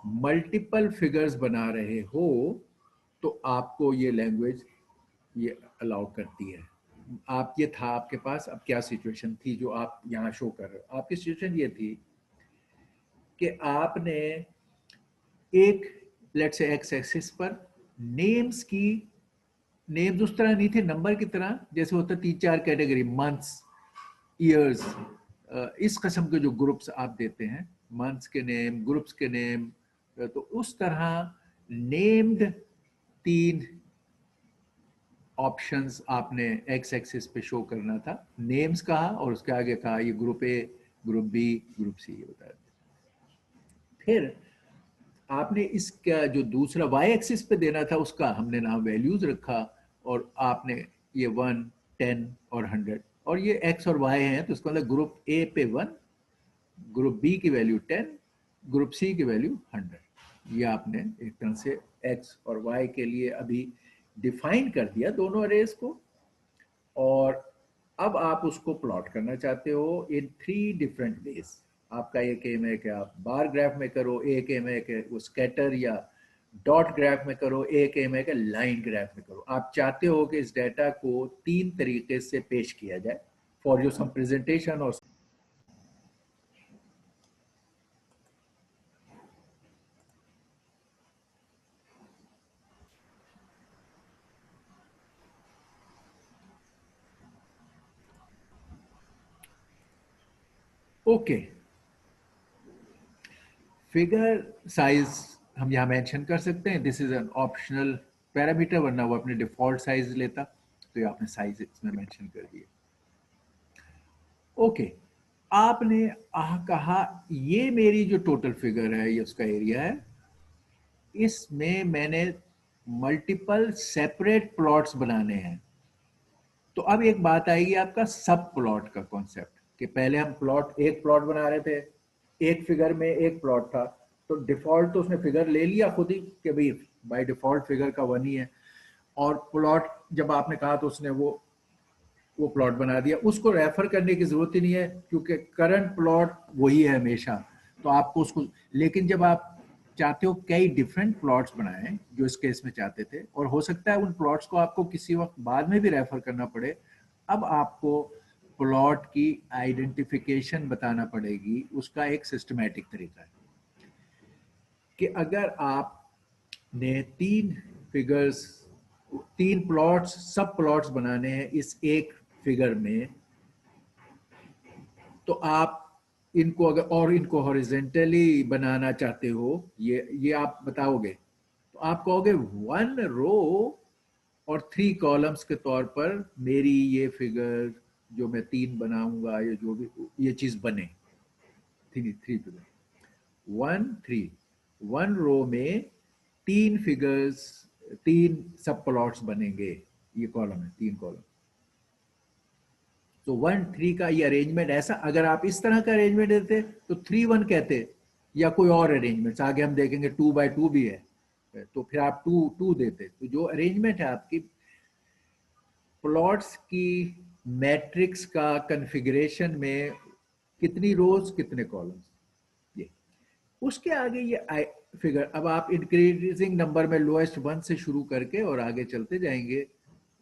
Speaker 1: मल्टीपल फिगर्स बना रहे हो तो आपको ये लैंग्वेज ये अलाउ करती है। आप ये था आपके पास, अब क्या सिचुएशन थी जो आप यहाँ शो कर रहे हो। आपकी सिचुएशन ये थी कि आपने एक लेट्स से एक्स एक्सिस पर नेम्स उस तरह नहीं थे नंबर की तरह, जैसे होता 3-4 कैटेगरी, मंथ्स, ईयर्स, इस किस्म के जो ग्रुप्स आप देते हैं, मंथ्स के नेम, ग्रुप्स के नेम, तो उस तरह नेम्ड 3 ऑप्शंस आपने एक्स एक्सिस पे शो करना था। नेम्स कहा और उसके आगे कहा ये group A, group B, group C, ये बता दिया। फिर आपने इसका जो दूसरा वाई एक्सिस पे देना था उसका हमने नाम वैल्यूज रखा, और आपने ये 1, 10 और 100, और ये एक्स और वाई हैं, तो इसका मतलब ग्रुप ए पे 1, ग्रुप बी की वैल्यू 10, ग्रुप सी की वैल्यू 100। ये आपने एक तरह से एक्स और वाई के लिए अभी डिफाइन कर दिया दोनों अरेज को। और अब आप उसको प्लॉट करना चाहते हो इन 3 डिफरेंट वेज। आपका एक एम है कि आप बार ग्राफ में करो, एक एम है कि वो स्कैटर या डॉट ग्राफ में करो, एक एम है कि लाइन ग्राफ में करो। आप चाहते हो कि इस डाटा को 3 तरीके से पेश किया जाए फॉर योर सम प्रेजेंटेशन। और ओके, फिगर साइज हम यहाँ मेंशन कर सकते हैं, this is an optional parameter, वरना वो अपने डिफॉल्ट साइज लेता, तो ये आपने साइज इसमें मेंशन कर दिया। ओके, आपने कहा ये मेरी जो टोटल फिगर है, ये उसका एरिया है, इसमें मैंने मल्टीपल सेपरेट प्लॉट्स बनाने हैं। तो अब एक बात आएगी आपका सब प्लॉट का कॉन्सेप्ट, कि पहले हम एक प्लॉट बना रहे थे, एक फिगर में एक प्लॉट था, तो डिफॉल्ट तो उसने फिगर ले लिया खुद ही कि भाई बाय डिफॉल्ट फिगर का 1 ही है, और प्लॉट जब आपने कहा तो उसने वो प्लॉट बना दिया। उसको रेफर करने की जरूरत ही नहीं है क्योंकि करंट प्लॉट वही है हमेशा, तो आपको उसको, लेकिन जब आप चाहते हो कई डिफरेंट प्लॉट्स बनाएं जो इस केस में चाहते थे, और हो सकता है उन प्लॉट्स को आपको किसी वक्त बाद में भी रेफर करना पड़े, अब आपको प्लॉट की आइडेंटिफिकेशन बताना पड़ेगी, उसका एक सिस्टमैटिक तरीका है कि अगर आपने 3 फिगर्स, 3 प्लॉट्स, सब प्लॉट्स बनाने हैं इस एक फिगर में, तो आप इनको अगर और इनको हॉरिजेंटली बनाना चाहते हो, ये आप बताओगे, तो आप कहोगे 1 रो और 3 कॉलम्स के तौर पर मेरी ये फिगर जो मैं 3 बनाऊंगा, ये जो भी ये चीज बने, 3 फिगर, 1 रो में 3 फिगर्स, 3 सब प्लॉट्स बनेंगे, ये कॉलम है, 3 कॉलम। तो 1-3 का ये अरेंजमेंट ऐसा, अगर आप इस तरह का अरेंजमेंट देते तो 3-1 कहते, या कोई और अरेंजमेंट आगे हम देखेंगे 2x2 भी है, तो फिर आप 2-2 देते। तो जो अरेंजमेंट है आपकी प्लॉट्स की मैट्रिक्स का कन्फिगरेशन में, कितनी रोज कितने कॉलम्स, ये उसके आगे ये फिगर, अब आप इंक्रीजिंग नंबर में लोएस्ट 1 से शुरू करके और आगे चलते जाएंगे।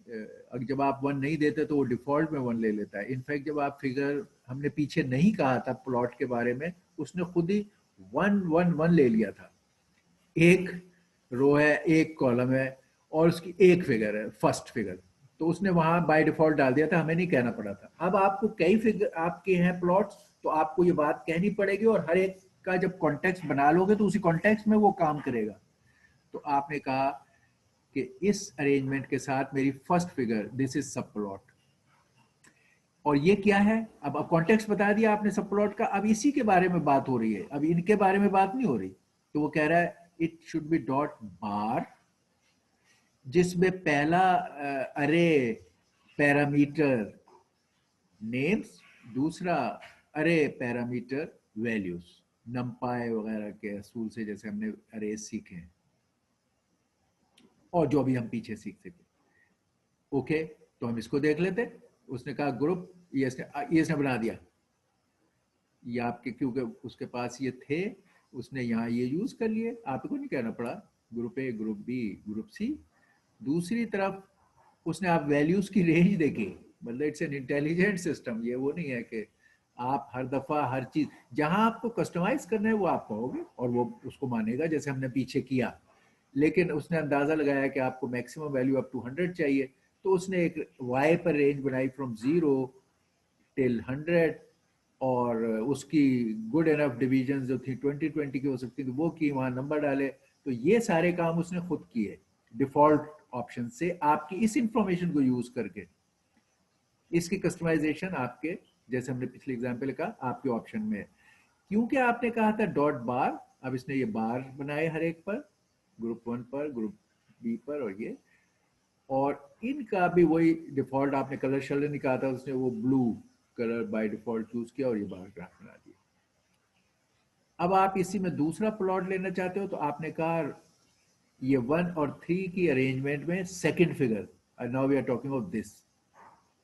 Speaker 1: अगर जब आप 1 नहीं देते तो वो डिफॉल्ट में 1 ले लेता है। इनफैक्ट जब आप फिगर, हमने पीछे नहीं कहा था प्लॉट के बारे में, उसने खुद ही 1-1-1 ले लिया था। एक रो है, एक कॉलम है और उसकी एक फिगर है, फर्स्ट फिगर, तो उसने वहां बाय डिफॉल्ट डाल दिया था, हमें नहीं कहना पड़ा था। अब आपको कई फिगर आपके हैं प्लॉट्स, तो आपको ये बात कहनी पड़ेगी और हर एक का जब कॉन्टेक्स्ट बना लोगे तो उसी कॉन्टेक्स्ट में वो काम करेगा। तो आपने कहा कि इस अरेंजमेंट के साथ मेरी फर्स्ट फिगर, दिस इज सब प्लॉट, और ये क्या है, अब कॉन्टेक्स्ट बता दिया आपने सब प्लॉट का, अब इसी के बारे में बात हो रही है, अब इनके बारे में बात नहीं हो रही। तो वो कह रहा है इट शुड बी डॉट बार, जिसमें पहला अरे पैरामीटर नेम्स, दूसरा अरे पैरामीटर वैल्यूज, नमपाई वगैरह के असूल से जैसे हमने अरे सीखे हैं और जो भी हम पीछे सीख सके। ओके, तो हम इसको देख लेते। उसने कहा ग्रुप, ये इसने बना दिया, ये आपके, क्योंकि उसके पास ये थे, उसने यहाँ ये यूज कर लिए, आपको नहीं कहना पड़ा, group A, group B, group C. दूसरी तरफ उसने आप वैल्यूज की रेंज देखी, मतलब इट्स एन इंटेलिजेंट सिस्टम। ये वो नहीं है कि आप हर दफा हर चीज, जहां आपको कस्टमाइज करना है वो आप कहोगे और वो उसको मानेगा, जैसे हमने पीछे किया। लेकिन उसने अंदाजा लगाया कि आपको मैक्सिमम वैल्यू अप टू 100 चाहिए, तो उसने एक वाई पर रेंज बनाई फ्रॉम 0 टिल 100, और उसकी गुड एनफ डिवीजन जो थी 20-20 की हो सकती थी वो की, वहां नंबर डाले। तो ये सारे काम उसने खुद किए डिफॉल्ट ऑप्शन से, आपकी इस इंफॉर्मेशन को यूज करके। इसकी कस्टमाइजेशन आपके, जैसे हमने पिछले एग्जाम्पल कहा, आपके ऑप्शन में है। क्योंकि आपने कहा था डॉट बार, अब इसने ये बार बनाए हर एक पर, ग्रुप 1 पर, ग्रुप बी पर, और ये, और इनका भी वही डिफॉल्ट आपने कलर शलर नहीं कहा था, उसने वो blue colour by default choose किया और ये बार ग्राफ बना दिया। अब आप इसी में दूसरा प्लॉट लेना चाहते हो, तो आपने कहा ये 1 और 3 की अरेंजमेंट में second figure, now we are talking of this,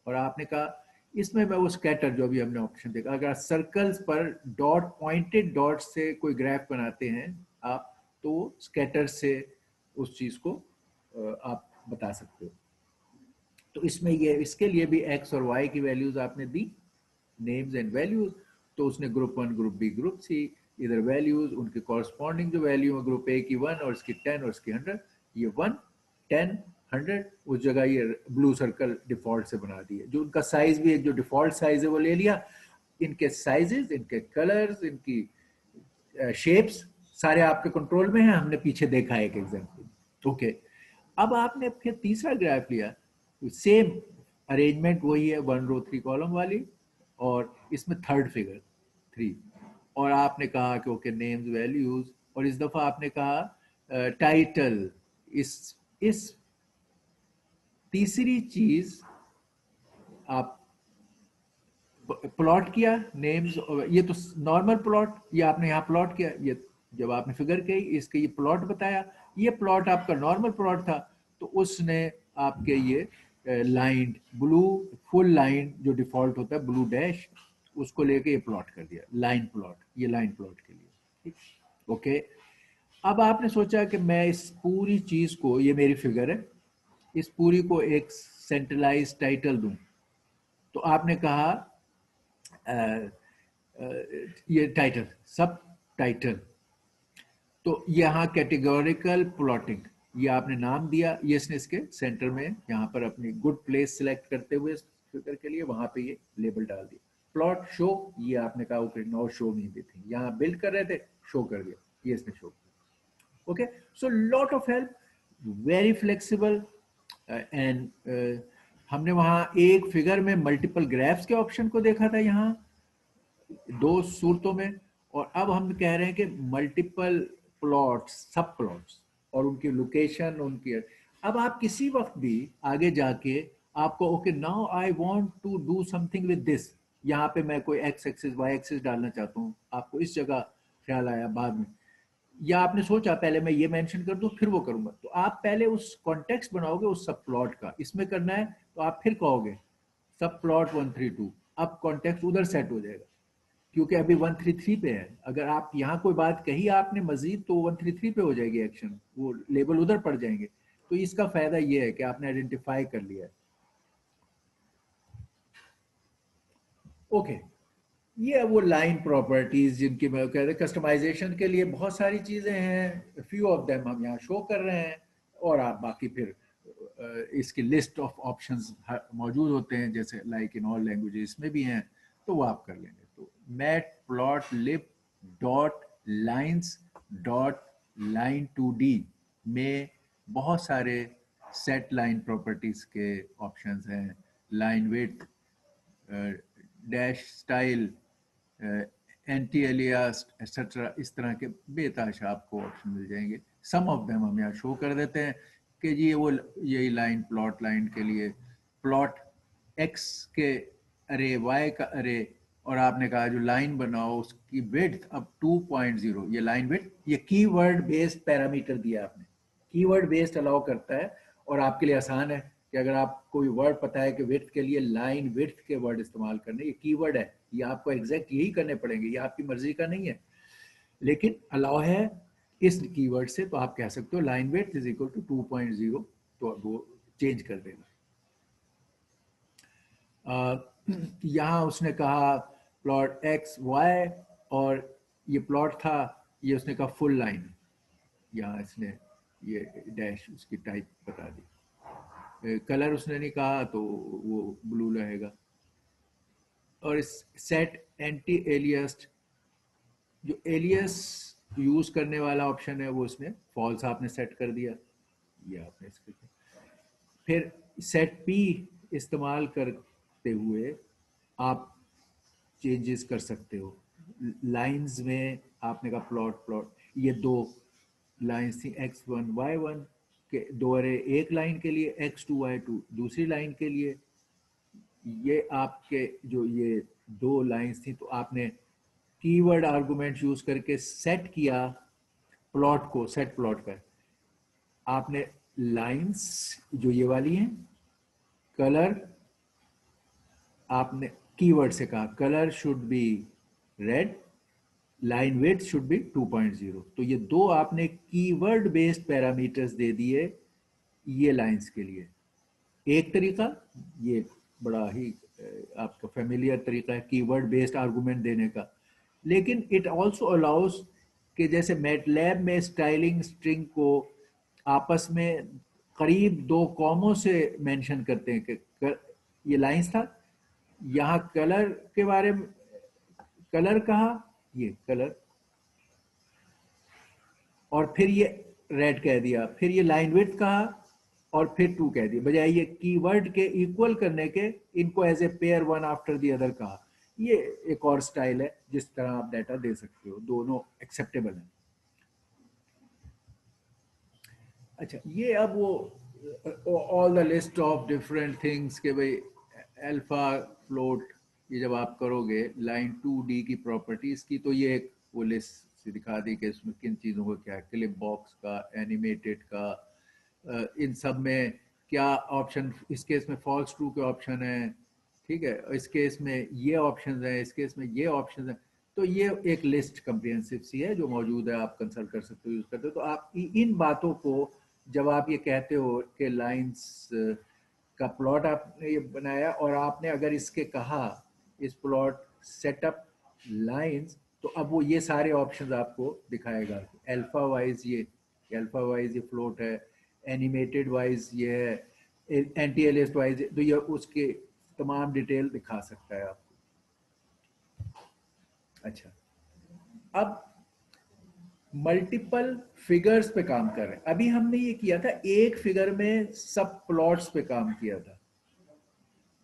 Speaker 1: और आपने कहा इसमें मैं वो स्कैटर, जो भी हमने ऑप्शन देखा, अगर सर्कल्स पर डॉट, पॉइंटेड डॉट से कोई ग्राफ बनाते हैं आप, तो स्कैटर से उस चीज को आप बता सकते हो। तो इसमें ये, इसके लिए भी एक्स और वाई की वैल्यूज आपने दी, नेम्स एंड वैल्यूज। तो उसने group 1, group B, group C, इधर वैल्यूज, उनके कॉरस्पॉन्डिंग जो वैल्यू है, ग्रुप ए की 1 और इसकी 10 और इसकी 100, ये 1, 10, 100, उस जगह ये ब्लू सर्कल डिफॉल्ट से बना दिए। जो उनका साइज भी एक जो डिफॉल्ट साइज है वो ले लिया। इनके साइजेस, इनके कलर्स, इनकी शेप्स सारे आपके कंट्रोल में हैं, हमने पीछे देखा है एक एग्जाम्पल। ओके, अब आपने फिर तीसरा ग्राफ लिया, सेम अरेंजमेंट वही है, 1 रो 3 कॉलम वाली, और इसमें थर्ड फिगर 3, और आपने कहा कि ओके नेम्स वैल्यूज, और इस दफा आपने कहा टाइटल। इस तीसरी चीज आप प्लॉट किया, नेम्स, ये तो नॉर्मल प्लॉट, ये आपने यहाँ प्लॉट किया, ये जब आपने फिगर की इसके ये प्लॉट बताया, ये प्लॉट आपका नॉर्मल प्लॉट था, तो उसने आपके ये लाइन, ब्लू फुल लाइन जो डिफॉल्ट होता है, ब्लू डैश, उसको लेके ये प्लॉट कर दिया, लाइन प्लॉट, ये लाइन प्लॉट के लिए, ठीक। ओके, अब आपने सोचा कि मैं इस पूरी चीज को, ये मेरी फिगर है, इस पूरी को एक सेंट्रलाइज टाइटल दूं, तो तो आपने कहा ये टाइटल, सब टाइटल, तो यहाँ कैटेगोरिकल प्लॉटिंग, ये आपने नाम दिया, ये इसने इसके सेंटर में यहाँ पर अपनी गुड प्लेस सिलेक्ट करते हुए फिगर के लिए वहां पे ये लेबल डाल दिया। प्लॉट शो, ये आपने कहा ओके नो शो नहीं देती, यहाँ बिल्ड कर रहे थे शो कर दिया, ये इसने शो किया। Okay, so lot of help, very flexible and हमने वहां एक फिगर में मल्टीपल ग्राफ्स के ऑप्शन को देखा था यहाँ दो सूरतों में, और अब हम कह रहे हैं कि मल्टीपल प्लॉट्स, सब प्लॉट्स और उनकी लोकेशन, उनकी, अब आप किसी वक्त भी आगे जाके आपको okay now I want to do something with this, यहाँ पे मैं कोई एक्स एक्सिस वाई एक्सिस डालना चाहता हूँ, आपको इस जगह ख्याल आया बाद में, या आपने सोचा पहले मैं ये मेंशन कर दूं फिर वो करूंगा, तो आप पहले उस कॉन्टेक्स्ट बनाओगे उस सब प्लॉट का, इसमें करना है तो आप फिर कहोगे सब प्लॉट 132, अब कॉन्टेक्स्ट उधर सेट हो जाएगा क्योंकि अभी 133 पे है। अगर आप यहाँ कोई बात कही आपने मजीद तो 133 पे हो जाएगी एक्शन, वो लेबल उधर पड़ जाएंगे। तो इसका फायदा ये है कि आपने आइडेंटिफाई कर लिया है। ओके, ये वो लाइन प्रॉपर्टीज जिनकी मैं कह रहा, कस्टमाइजेशन के लिए बहुत सारी चीजें हैं, फ्यू ऑफ देम हम यहाँ शो कर रहे हैं, और आप बाकी फिर इसकी लिस्ट ऑफ ऑप्शंस मौजूद होते हैं जैसे लाइक इन ऑल लैंग्वेजेस में भी हैं, तो वो आप कर लेंगे। तो matplotlib dot lines dot line 2D में बहुत सारे सेट लाइन प्रॉपर्टीज के ऑप्शंस हैं, line width, dash style, anti alias etcetera, इस तरह के बेताशा आपको ऑप्शन मिल जाएंगे। सम ऑफ देम हम यहाँ शो कर देते हैं कि जी वो यही लाइन प्लॉट लाइन के लिए प्लॉट एक्स के अरे वाई का अरे, और आपने कहा जो लाइन बनाओ उसकी विड्थ अब 2.0, ये लाइन विड्थ, ये कीवर्ड बेस्ड पैरामीटर दिया आपने, कीवर्ड बेस्ड अलाउ करता है, और आपके लिए आसान है कि अगर आप कोई वर्ड पता है कि विड्थ के लिए लाइन विड्थ के वर्ड इस्तेमाल करने, ये कीवर्ड है, ये आपको एग्जैक्ट यही करने पड़ेंगे, ये आपकी मर्जी का नहीं है, लेकिन अलाउ है इस कीवर्ड से, तो आप कह सकते हो line width is equal to 2.0, तो वो चेंज कर देगा। यहाँ उसने कहा प्लॉट एक्स वाई, और ये प्लॉट था, ये उसने कहा फुल लाइन, यहाँ इसने ये डैश उसकी टाइप बता दी, कलर उसने नहीं कहा तो वो ब्लू रहेगा। और इस सेट एंटी एलियस, जो एलियस यूज करने वाला ऑप्शन है वो उसने फॉल्स आपने सेट कर दिया, ये आपने इसके, फिर सेट पी इस्तेमाल करते हुए आप चेंजेस कर सकते हो। लाइंस में आपने कहा प्लॉट प्लॉट, ये दो लाइंस थी x1 y1 के दो अरे, एक लाइन के लिए x2 y2 दूसरी लाइन के लिए, ये आपके जो ये दो लाइंस थी, तो आपने कीवर्ड आर्गुमेंट यूज करके सेट किया प्लॉट को, सेट प्लॉट का आपने लाइंस जो ये वाली हैं, कलर आपने कीवर्ड से कहा colour should be red, line width should be 2.0, तो ये दो आपने कीवर्ड बेस्ड पैरामीटर्स दे दिए ये लाइंस के लिए। एक तरीका, ये बड़ा ही आपका फेमिलियर तरीका है कीवर्ड बेस्ड आर्गुमेंट देने का, लेकिन इट आल्सो अलाउस कि जैसे मैटलैब में स्टाइलिंग स्ट्रिंग को आपस में करीब दो कॉमों से मेंशन करते हैं कि ये लाइंस था, यहाँ कलर के बारे में कलर कहा, ये कलर, और फिर ये रेड कह दिया, फिर ये लाइन विड्थ कहा, और फिर 2 कह दिया, बजाय ये कीवर्ड के इक्वल करने के इनको as a pair one after the other कहा। ये एक और स्टाइल है जिस तरह आप डाटा दे सकते हो, दोनों एक्सेप्टेबल है। अच्छा, ये अब वो all the list of different things के भाई अल्फा फ्लोट, ये जब आप करोगे लाइन 2D की प्रॉपर्टीज की, तो ये एक वो लिस्ट से दिखा दी कि इसमें किन चीज़ों को क्या, क्लिप बॉक्स का, एनिमेटेड का, इन सब में क्या ऑप्शन, इस केस में फॉल्स ट्रू के ऑप्शन है, ठीक है, इस केस में ये ऑप्शन है, इस केस में ये ऑप्शन है, तो ये एक लिस्ट कंप्रिहेंसिव सी है जो मौजूद है, आप कंसल्ट कर सकते हो, यूज करते हो। तो आप इन बातों को जब आप ये कहते हो कि लाइंस का प्लॉट आपने ये बनाया और आपने अगर इसके कहा इस प्लॉट सेटअप लाइंस, तो अब वो ये सारे ऑप्शंस आपको दिखाएगा। अल्फा वाइज ये फ्लोट है, एनिमेटेड वाइज ये है, एंटी एलियस्ट वाइज तो ये उसके तमाम डिटेल दिखा सकता है आपको। अच्छा, अब मल्टीपल फिगर्स पे काम कर रहे हैं। अभी हमने ये किया था एक फिगर में सब प्लॉट्स पे काम किया था।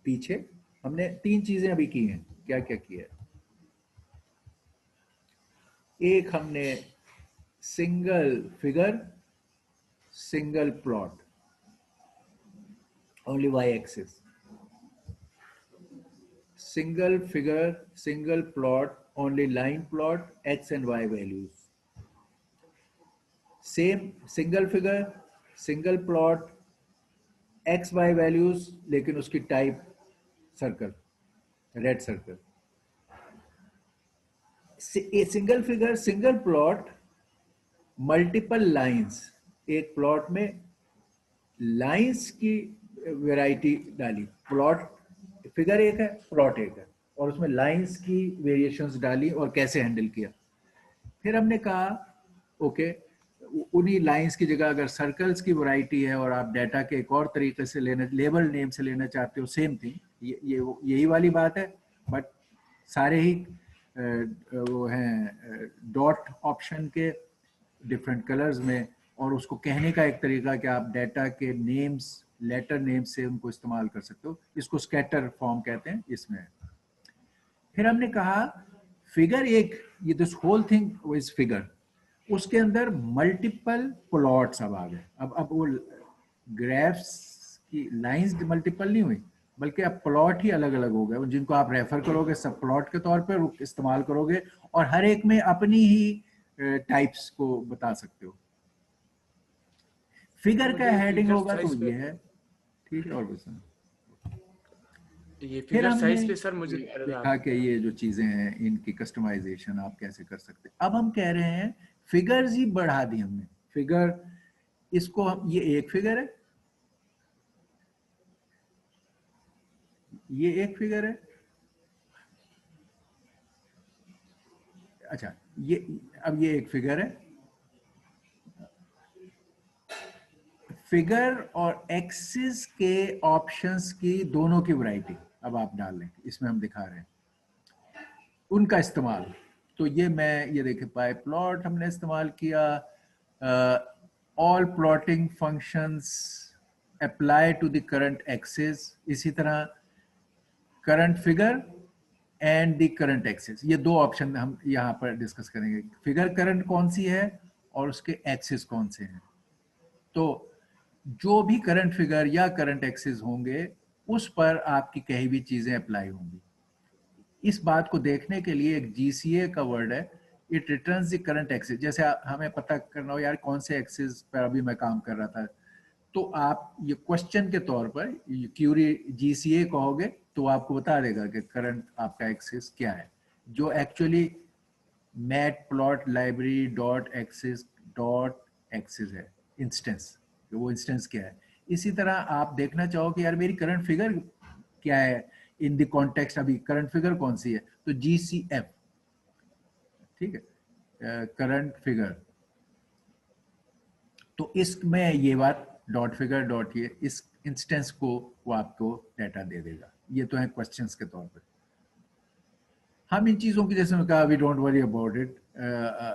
Speaker 1: पीछे हमने 3 चीजें अभी की हैं। क्या क्या किया है? एक हमने single figure single plot, only y axis, single figure single plot, only line plot, x and y values. Same single figure single plot, x y values, लेकिन उसकी type circle, red circle. Single figure single plot, multiple lines, एक प्लॉट में लाइंस की वैरायटी डाली। प्लॉट फिगर एक है, प्लॉट एक है, और उसमें लाइंस की वेरिएशंस डाली और कैसे हैंडल किया। फिर हमने कहा ओके, उन्हीं लाइंस की जगह अगर सर्कल्स की वैरायटी है और आप डाटा के एक और तरीके से लेना, लेबल नेम से लेना चाहते हो, सेम थिंग, यही वाली बात है, बट सारे ही वो हैं डॉट ऑप्शन के डिफरेंट कलर्स में, और उसको कहने का एक तरीका कि आप डाटा के नेम्स, लेटर नेम्स से उनको इस्तेमाल कर सकते हो। इसको स्कैटर फॉर्म कहते हैं इसमें। फिर हमने कहा फिगर एक, ये this whole thing is figure, उसके अंदर मल्टीपल प्लॉट्स अब आ गए। अब वो ग्राफ्स की लाइंस मल्टीपल नहीं हुई, बल्कि अब प्लॉट ही अलग अलग हो गए, जिनको आप रेफर करोगे सब प्लॉट के तौर पर इस्तेमाल करोगे, और हर एक में अपनी ही टाइप्स को बता सकते हो। फिगर का हेडिंग होगा तो ये है, ठीक है। और बस
Speaker 4: ये
Speaker 1: फिर
Speaker 4: फिगर
Speaker 1: हमने
Speaker 4: साइज पे सर मुझे
Speaker 1: देखा कि ये जो चीजें हैं इनकी कस्टमाइजेशन आप कैसे कर सकते हैं। अब हम कह रहे हैं फिगर्स ही बढ़ा दी हमने। फिगर, इसको हम, ये एक फिगर है, ये एक फिगर है। अच्छा, ये अब ये एक फिगर है। फिगर और एक्सिस के ऑप्शंस की दोनों की वैरायटी अब आप डाल लें, इसमें हम दिखा रहे हैं उनका इस्तेमाल। तो ये मैं, ये देखे पाई प्लॉट हमने इस्तेमाल किया, all plotting functions apply to the current axis, इसी तरह current figure and the current axis, ये 2 ऑप्शन हम यहाँ पर डिस्कस करेंगे। फिगर करंट कौन सी है और उसके एक्सिस कौन से हैं। तो जो भी करंट फिगर या करंट एक्सिस होंगे उस पर आपकी कही भी चीजें अप्लाई होंगी। इस बात को देखने के लिए एक GCA का वर्ड है, it returns the current axis. जैसे हमें पता करना हो यार कौन से एक्सिस पर अभी मैं काम कर रहा था, तो आप ये क्वेश्चन के तौर पर क्यूरी GCA कहोगे तो आपको बता देगा कि करंट आपका एक्सिस क्या है, जो actually mat plot library dot axis है, इंस्टेंस, वो इंस्टेंस क्या है। इसी तरह आप देखना चाहो कि यार मेरी करंट फिगर क्या है इन द कॉन्टेक्स्ट, अभी करंट फिगर कौन सी है, तो GCF, ठीक है, करंट फिगर। तो इसमें ये बात डॉट फिगर डॉट, ये इस इंस्टेंस को वो आपको डाटा दे देगा। ये तो है क्वेश्चंस के तौर पे। हम इन चीज़ों की, जैसे मैं कहा, we don't worry about it,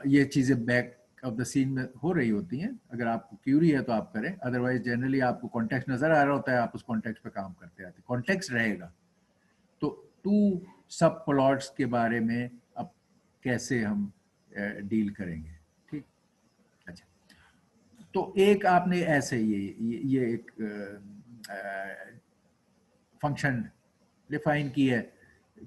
Speaker 1: ये चीज़ें बैक ऑफ द सीन में हो रही होती हैं। अगर आपको क्यूरी है तो आप करें, अदरवाइज जनरली आपको कॉन्टेक्स्ट नजर आ रहा होता है, आप उस कॉन्टेक्स्ट पे काम करते आते, कॉन्टेक्स्ट रहेगा। तो 2 सब प्लॉट्स के बारे में अब कैसे हम डील करेंगे, ठीक। अच्छा, तो एक आपने ऐसे ये एक फंक्शन डिफाइन की है,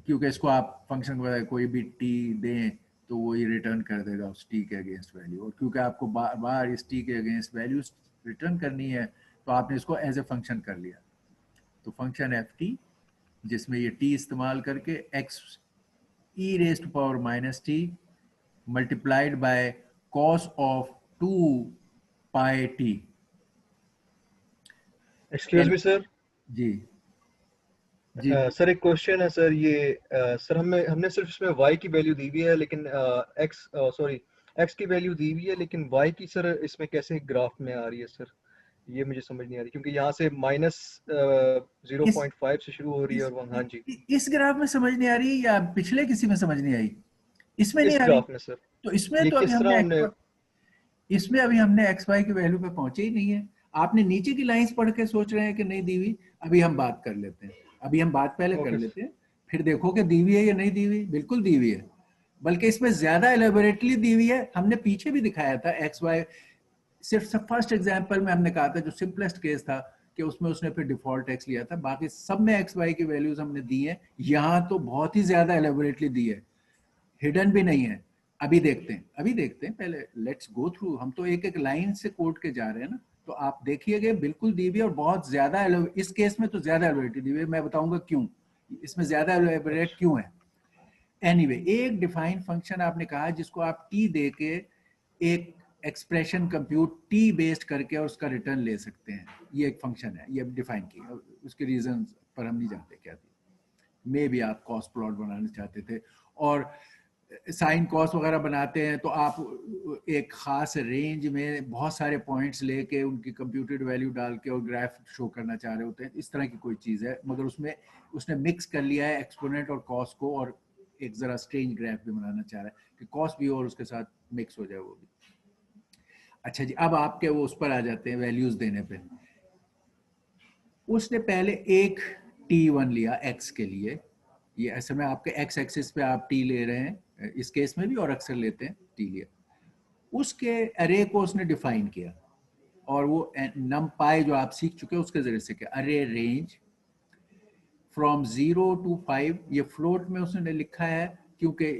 Speaker 1: क्योंकि इसको आप फंक्शन को कोई भी टी दें तो वो ये रिटर्न कर देगा उस टी के अगेंस्ट वैल्यू, और क्योंकि आपको बार बार इस टी के अगेंस्ट वैल्यू रिटर्न करनी है तो आपने इसको एज ए फंक्शन कर लिया। तो फंक्शन एफ टी, जिसमें ये टी इस्तेमाल करके x e raised to power minus t multiplied by cos of 2 pi t।
Speaker 5: Excuse me, sir.
Speaker 1: Ji ji
Speaker 4: sir एक क्वेश्चन है सर, ये सर हमने सिर्फ इसमें y की वैल्यू दी हुई है, लेकिन x की वैल्यू दी हुई है, लेकिन y की सर इसमें कैसे ग्राफ में आ रही है सर, ये मुझे समझ नहीं आ रही, क्योंकि यहाँ से माइनस
Speaker 1: इस
Speaker 4: 0.5 से शुरू हो रही है
Speaker 1: इस
Speaker 4: और हाँ जी,
Speaker 1: इस ग्राफ में समझ नहीं आ रही या पिछले किसी में समझ नहीं आई? इसमें नहीं
Speaker 4: इस
Speaker 1: आ रही।
Speaker 4: ग्राफ में सर
Speaker 1: तो इसमें
Speaker 4: ये
Speaker 1: तो अभी
Speaker 4: किस तरह
Speaker 1: हमने
Speaker 4: हमने,
Speaker 1: इसमें अभी हमने एक्स वाई की वैल्यू पे पहुंचे ही नहीं है। आपने नीचे की लाइंस पढ़ के सोच रहे हैं कि नहीं दी हुई। अभी हम बात कर लेते हैं, अभी हम बात पहले कर
Speaker 4: ओके
Speaker 1: लेते हैं, फिर देखो कि दी हुई है या नहीं दी हुई। बिल्कुल दी हुई है, बल्कि इसमें ज्यादा एलेबोरेटली दी हुई है। हमने पीछे भी दिखाया था एक्स वाई, सिर्फ फर्स्ट एग्जाम्पल में हमने कहा था जो सिंपलेस्ट केस था कि उसमें उसने फिर डिफॉल्ट एक्स लिया था, बाकी सब में एक्स वाई की वैल्यूज हमने दी है। यहाँ तो बहुत ही ज्यादा एलेबोरेटली दी है, हिडन भी नहीं है। अभी देखते हैं, अभी देखते हैं, पहले लेट्स गो थ्रू। हम तो एक एक लाइन से कोड के जा रहे हैं ना, तो आप देखिएगा बिल्कुल दी हुई और बहुत ज्यादा इस केस में तो ज्यादा एलेबोरेट दी हुई है। मैं बताऊंगा क्यों इसमें ज्यादा एलेबोरेट क्यों है। एनीवे एक डिफाइन फंक्शन आपने कहा जिसको आप टी दे के एक एक्सप्रेशन कंप्यूट टी बेस्ड करके और उसका रिटर्न ले सकते हैं। ये एक फंक्शन है, ये डिफाइन की, उसके रीजन पर हम नहीं जानते क्या थी। मे भी आप कॉस्ट प्लॉट बनाना चाहते थे और साइन कॉस वगैरह बनाते हैं, तो आप एक खास रेंज में बहुत सारे पॉइंट्स लेके उनकी कंप्यूटेड वैल्यू डाल के और ग्राफ शो करना चाह रहे होते हैं। इस तरह की कोई चीज़ है, मगर उसमें उसने मिक्स कर लिया है एक्सपोनेंट और कॉस को, और एक ज़रा स्ट्रेंज ग्राफ भी बनाना चाह रहा है कि कॉस भी और उसके साथ मिक्स हो जाए वो भी। अच्छा जी, अब आपके वो उस पर आ जाते हैं वैल्यूज देने पे। उसने पहले एक t1 लिया x के लिए, ये ऐसे में आपके x एक्सिस पे आप t ले रहे हैं इस केस में भी, और अक्सर लेते हैं t लिया। उसके अरे को उसने डिफाइन किया, और वो नम पाई जो आप सीख चुके हैं उसके जरिए से किया। अरे रेंज फ्रॉम 0 to 5, ये फ्लोट में उसने लिखा है क्योंकि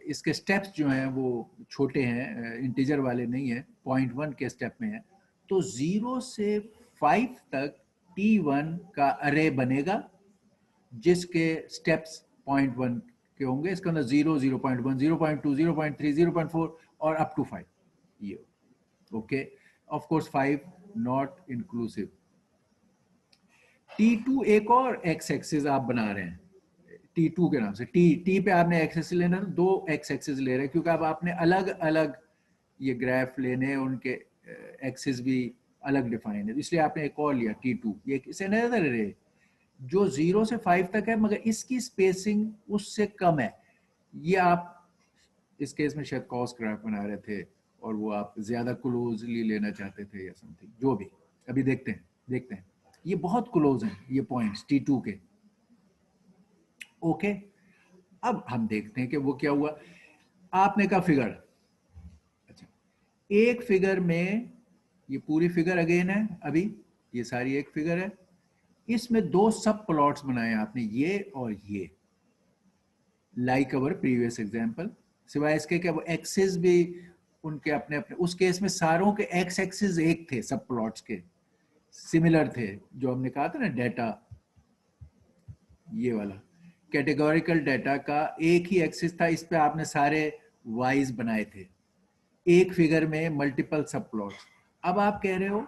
Speaker 1: इसके स्टेप्स जो हैं वो छोटे हैं, इंटीजर वाले नहीं है, 0.1 के स्टेप में है। तो 0 से 5 तक t1 का अरे बनेगा जिसके स्टेप्स 0.1 के होंगे। इसका मतलब 0, 0.1, 0.2, 0.3, 0.4 और अप टू 5। ये okay, of course 5 not inclusive. T2 एक और एक्स एक्सिस आप बना रहे हैं T2 के नाम से। टी पे आपने एक्स एक्सिस लेना, तो दो एक्स एक्सिस ले रहे हैं क्योंकि अब आपने अलग अलग ये ग्राफ लेने, उनके एक्सिस भी अलग डिफाइन है, इसलिए आपने एक और लिया T2। ये इसे नजर रहे जो 0 से 5 तक है, मगर इसकी स्पेसिंग उससे कम है। ये आप इस केस में शायद कॉस ग्राफ बना रहे थे और वो आप ज्यादा क्लोजली लेना चाहते थे या समथिंग, जो भी। अभी देखते हैं, देखते हैं। ये बहुत क्लोज हैं ये पॉइंट्स T2 के। ओके, अब हम देखते हैं कि वो क्या हुआ। आपने कहा फिगर, अच्छा, एक फिगर में, ये पूरी फिगर अगेन है, अभी ये सारी एक फिगर है, इसमें दो सब प्लॉट्स बनाए आपने, ये और ये, लाइक अवर प्रीवियस एग्जांपल। सिवाय इसके क्या वो एक्सिस भी उनके अपने अपने, उस केस में सारों के एक्स एक्सिस एक थे, सब प्लॉट्स के सिमिलर थे। जो हमने कहा था ना डेटा, ये वाला कैटेगोरिकल डाटा का एक ही एक्सिस था, इस पे आपने सारे वाइज बनाए थे। एक फिगर में मल्टीपल सब प्लॉट्स। अब आप कह रहे हो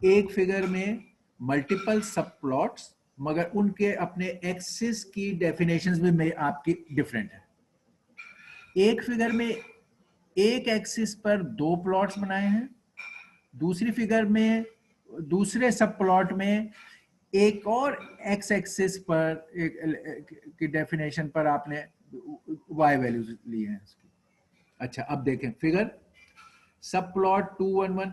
Speaker 1: एक फिगर में मल्टीपल सब प्लॉट्स, मगर उनके अपने एक्सिस की डेफिनेशंस भी में आपकी डिफरेंट है। एक फिगर में एक एक्सिस पर दो प्लॉट्स बनाए हैं, दूसरी फिगर में दूसरे सब प्लॉट में एक और एक्स एक्सिस पर एक की डेफिनेशन पर आपने वाई वैल्यूज ली हैं इसकी। अच्छा, अब देखें फिगर, सब प्लॉट 2 1 1,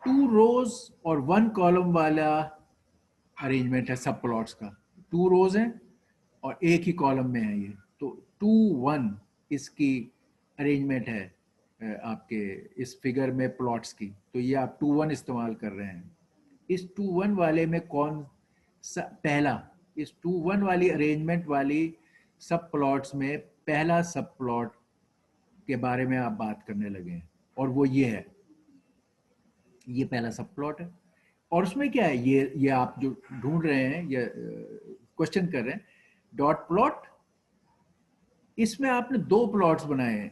Speaker 1: 2 रोज और 1 कॉलम वाला अरेंजमेंट है सब प्लॉट्स का। 2 रोज हैं और एक ही कॉलम में है ये, तो 2 1 इसकी अरेंजमेंट है आपके इस फिगर में प्लॉट्स की। तो ये आप 2 1 इस्तेमाल कर रहे हैं। इस 2 1 वाले में कौन सा पहला, इस 2 1 वाली अरेंजमेंट वाली सब प्लॉट्स में पहला सब प्लॉट के बारे में आप बात करने लगे हैं, और वो ये है, ये पहला सब प्लॉट है। और उसमें क्या है, ये आप जो ढूंढ रहे हैं या क्वेश्चन कर रहे हैं, डॉट प्लॉट। इसमें आपने दो प्लॉट्स बनाए हैं,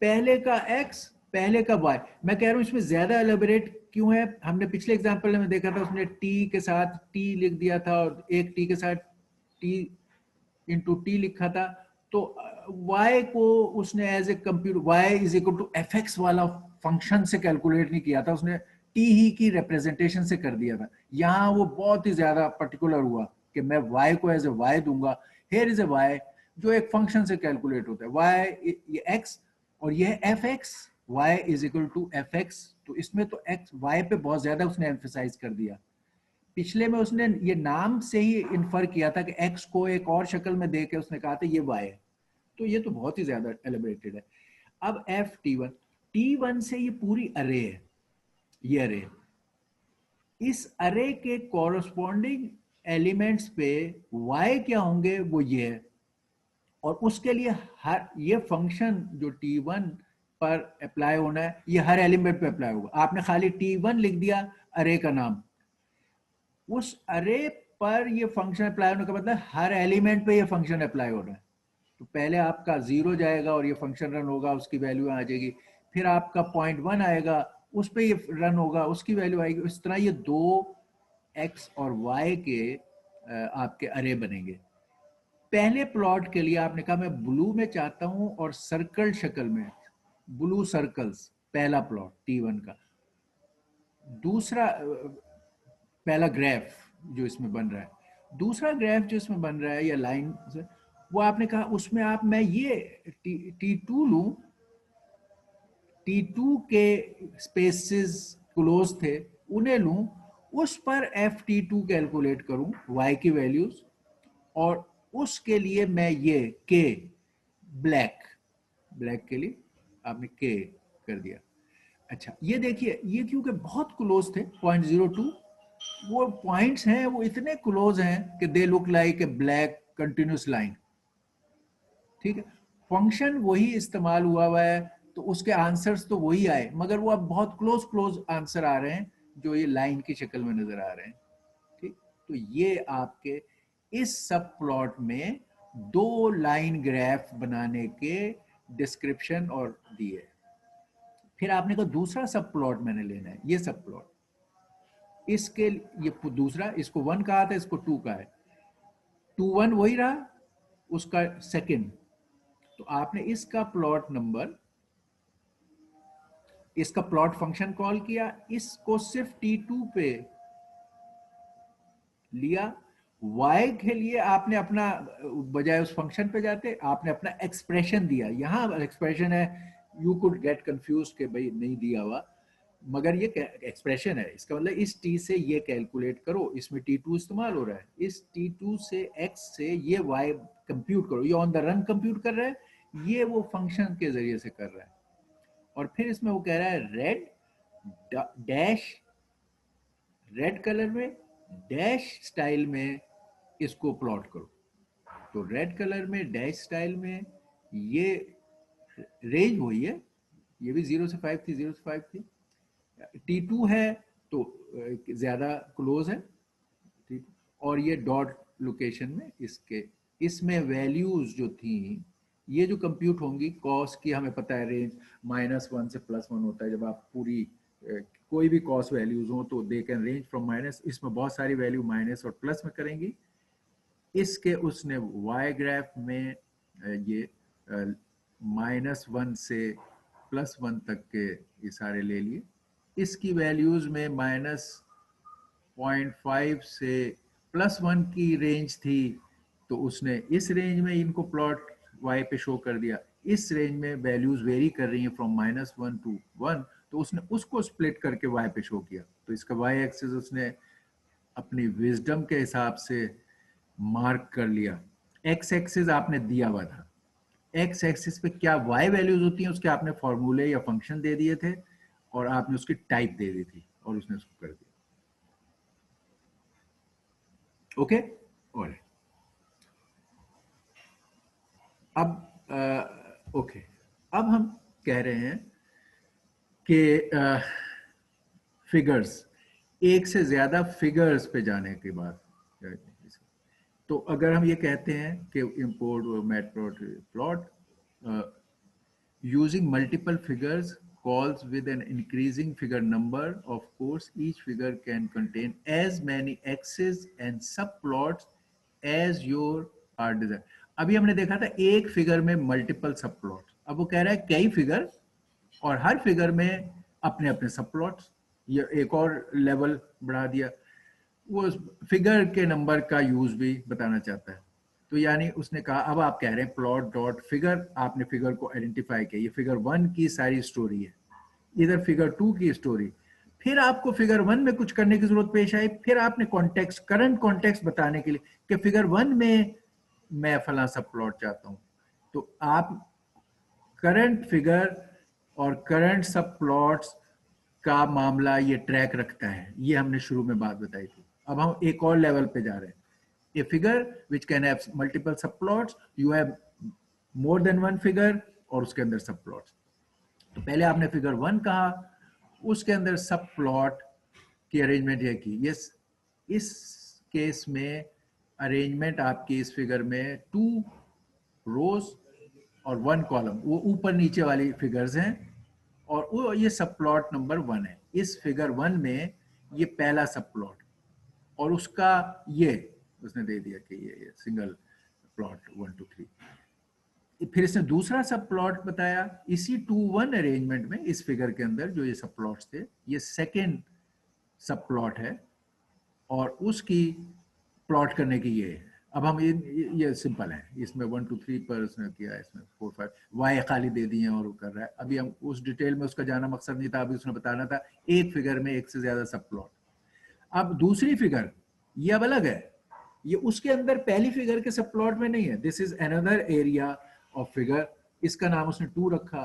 Speaker 1: पहले का x पहले का y, मैं कह रहा हूँ इसमें ज्यादा एलेबोरेट क्यों है। हमने पिछले एग्जांपल में देखा था, उसने t के साथ t लिख दिया था और एक t के साथ t इंटू टी लिखा था, तो y को उसने as a computer y is equal to f x वाला फंक्शन से कैलकुलेट नहीं किया था, उसने t ही की रिप्रेजेंटेशन से कर दिया था। यहाँ वो बहुत ही ज्यादा पर्टिकुलर हुआ कि मैं y को एज ए y दूंगा, हेयर इज ए y जो एक फंक्शन से कैलकुलेट होता है, y ये x और ये f x, y is equal to f x. तो इसमें तो x y पे बहुत ज्यादा उसने एम्फेसाइज कर दिया। पिछले में उसने ये नाम से ही इन्फर किया था कि x को एक और शक्ल में देके उसने कहा था ये y है, तो ये तो बहुत ही ज्यादा एलिब्रेटेड है। अब एफ टी वन से ये पूरी अरे है, ये अरे, इस अरे के कॉरस्पॉन्डिंग एलिमेंट्स पे y क्या होंगे वो ये है, और उसके लिए हर ये फंक्शन जो t1 पर अप्लाई होना है ये हर एलिमेंट पे अप्लाई होगा। आपने खाली t1 लिख दिया अरे का नाम, उस अरे पर ये फंक्शन अप्लाई होने का मतलब हर एलिमेंट पे ये फंक्शन अप्लाई हो रहा है। तो पहले आपका 0 जाएगा और ये फंक्शन रन होगा, उसकी वैल्यू आ जाएगी, फिर आपका 0.1 आएगा, उस पर ये रन होगा, उसकी वैल्यू आएगी। इस तरह ये दो x और y के आपके अरे बनेंगे। पहले प्लॉट के लिए आपने कहा मैं ब्लू में चाहता हूं और सर्कल शक्ल में, ब्लू सर्कल्स, पहला प्लॉट t1 का। दूसरा पहला ग्राफ जो इसमें बन रहा है, दूसरा ग्राफ जो इसमें बन रहा है या लाइन, वो आपने कहा उसमें आप मैं ये T2 लूं, T2 के स्पेसेस क्लोज थे उन्हें लूं, उस पर FT2 कैलकुलेट करूं y की वैल्यूज, और उसके लिए मैं ये k ब्लैक के लिए आपने k कर दिया। अच्छा ये देखिए, ये क्योंकि बहुत क्लोज थे 0.02, वो पॉइंट्स हैं वो इतने क्लोज हैं कि they look like a black continuous line. ठीक है, फंक्शन वही इस्तेमाल हुआ है तो उसके आंसर्स तो वही आए, मगर वो अब बहुत क्लोज आंसर आ रहे हैं जो ये लाइन की शक्ल में नजर आ रहे हैं। ठीक, तो ये आपके इस सब प्लॉट में दो लाइन ग्राफ बनाने के डिस्क्रिप्शन और दिए। फिर आपने कहा दूसरा सब प्लॉट मैंने लेना है, ये सब प्लॉट, इसके ये दूसरा, इसको 1 कहा था, इसको 2 कहा है, 2 1 वही रहा उसका सेकंड। तो आपने इसका प्लॉट नंबर, इसका प्लॉट फंक्शन कॉल किया, इसको सिर्फ T2 पे लिया, y के लिए आपने अपना, बजाय उस फंक्शन पे जाते आपने अपना एक्सप्रेशन दिया। यहां एक्सप्रेशन है, यू कुड गेट कंफ्यूज के भाई नहीं दिया हुआ, मगर ये एक्सप्रेशन है, इसका मतलब इस t से ये कैलकुलेट करो, इसमें T2 इस्तेमाल हो रहा है, इस T2 से x से ये y कंप्यूट करो, ये ऑन द रन कंप्यूट कर रहा है, ये वो फंक्शन के जरिए से कर रहा है। और फिर इसमें वो कह रहा है रेड डैश, रेड कलर में डैश स्टाइल में इसको प्लॉट करो। तो रेड कलर में डैश स्टाइल में ये रेंज वही है, ये भी 0 से 5 थी, 0 से 5 थी, T2 है तो ज्यादा क्लोज है, ठीक, और ये डॉट लोकेशन में इसके, इसमें वैल्यूज जो थी ये जो कंप्यूट होंगी कॉस की, हमें पता है रेंज -1 से +1 होता है, जब आप पूरी कोई भी कॉस वैल्यूज हो तो they can range from minus, इसमें बहुत सारी वैल्यू माइनस और प्लस में करेंगी। इसके उसने y ग्राफ में ये -1 से +1 तक के ये सारे ले लिए, इसकी वैल्यूज में -0.5 से +1 की रेंज थी, तो उसने इस रेंज में इनको प्लॉट y पे शो कर दिया। इस रेंज में वैल्यूज वेरी कर रही हैं फ्रॉम -1 to 1, तो उसने उसको स्प्लिट करके y पे शो किया। तो इसका y एक्सिस उसने अपनी विजडम के हिसाब से मार्क कर लिया। x एक्सिस आपने दिया हुआ था, x एक्सिस पे क्या y वैल्यूज होती हैं उसके आपने फॉर्मूले या फंक्शन दे दिए थे और आपने उसकी टाइप दे दी थी और उसने उसको कर दिया। ओके, और अब ओके, अब हम कह रहे हैं कि फिगर्स, एक से ज्यादा फिगर्स पे जाने के बाद, तो अगर हम ये कहते हैं कि import matplot plot using multiple figures calls with an increasing figure number. Of course, each figure can contain as many x's and subplots as your are desired. अभी हमने देखा था एक फिगर में मल्टीपल सबप्लॉट, अब वो कह रहा है कई फिगर और हर फिगर में अपने अपने सबप्लॉट्स। ये एक और लेवल बढ़ा दिया, वो फिगर के नंबर का यूज भी बताना चाहता है। तो यानी उसने कहा अब आप कह रहे हैं प्लॉट डॉट फिगर, आपने फिगर को आइडेंटिफाई किया, ये फिगर 1 की सारी स्टोरी है, इधर फिगर 2 की स्टोरी। फिर आपको फिगर 1 में कुछ करने की जरूरत पेश आई, फिर आपने कॉन्टेक्स्ट, करंट कॉन्टेक्स्ट बताने के लिए कि फिगर 1 में मैं फला सब प्लॉट चाहता हूं, तो आप करंट फिगर और करंट सब प्लॉट्स का मामला ये ट्रैक रखता है। ये हमने शुरू में बात बताई थी। अब हम एक और लेवल पे जा रहे हैं। A figure which can have multiple subplots, you have more than one figure और उसके अंदर सब प्लॉट्स। तो पहले आपने फिगर 1 कहा, उसके अंदर सब प्लॉट की अरेंजमेंट ये की। यस, इस केस में अरेंजमेंट आपकी इस फिगर में 2 रोज और 1 कॉलम, वो ऊपर नीचे वाली फिगर्स हैं, और वो ये सब प्लॉट नंबर 1 है। इस फिगर 1 में ये पहला सब प्लॉट, और उसका ये उसने दे दिया कि ये सिंगल प्लॉट 1 2 3। फिर इसने दूसरा सब प्लॉट बताया इसी 2 1 अरेंजमेंट में। इस फिगर के अंदर जो ये सब प्लॉट्स थे, ये सेकेंड सब प्लॉट है, और उसकी प्लॉट करने की ये है। अब हम ये सिंपल है, इसमें 1 2 3 पर उसने किया, इसमें 4 5 वाई खाली दे दिए और वो कर रहा है। अभी हम उस डिटेल में उसका जाना मकसद नहीं था, अभी उसने बताना था एक फिगर में एक से ज्यादा सब प्लॉट। अब दूसरी फिगर ये अब अलग है, ये उसके अंदर पहली फिगर के सब प्लॉट में नहीं है। This is another area of figure, इसका नाम उसने 2 रखा।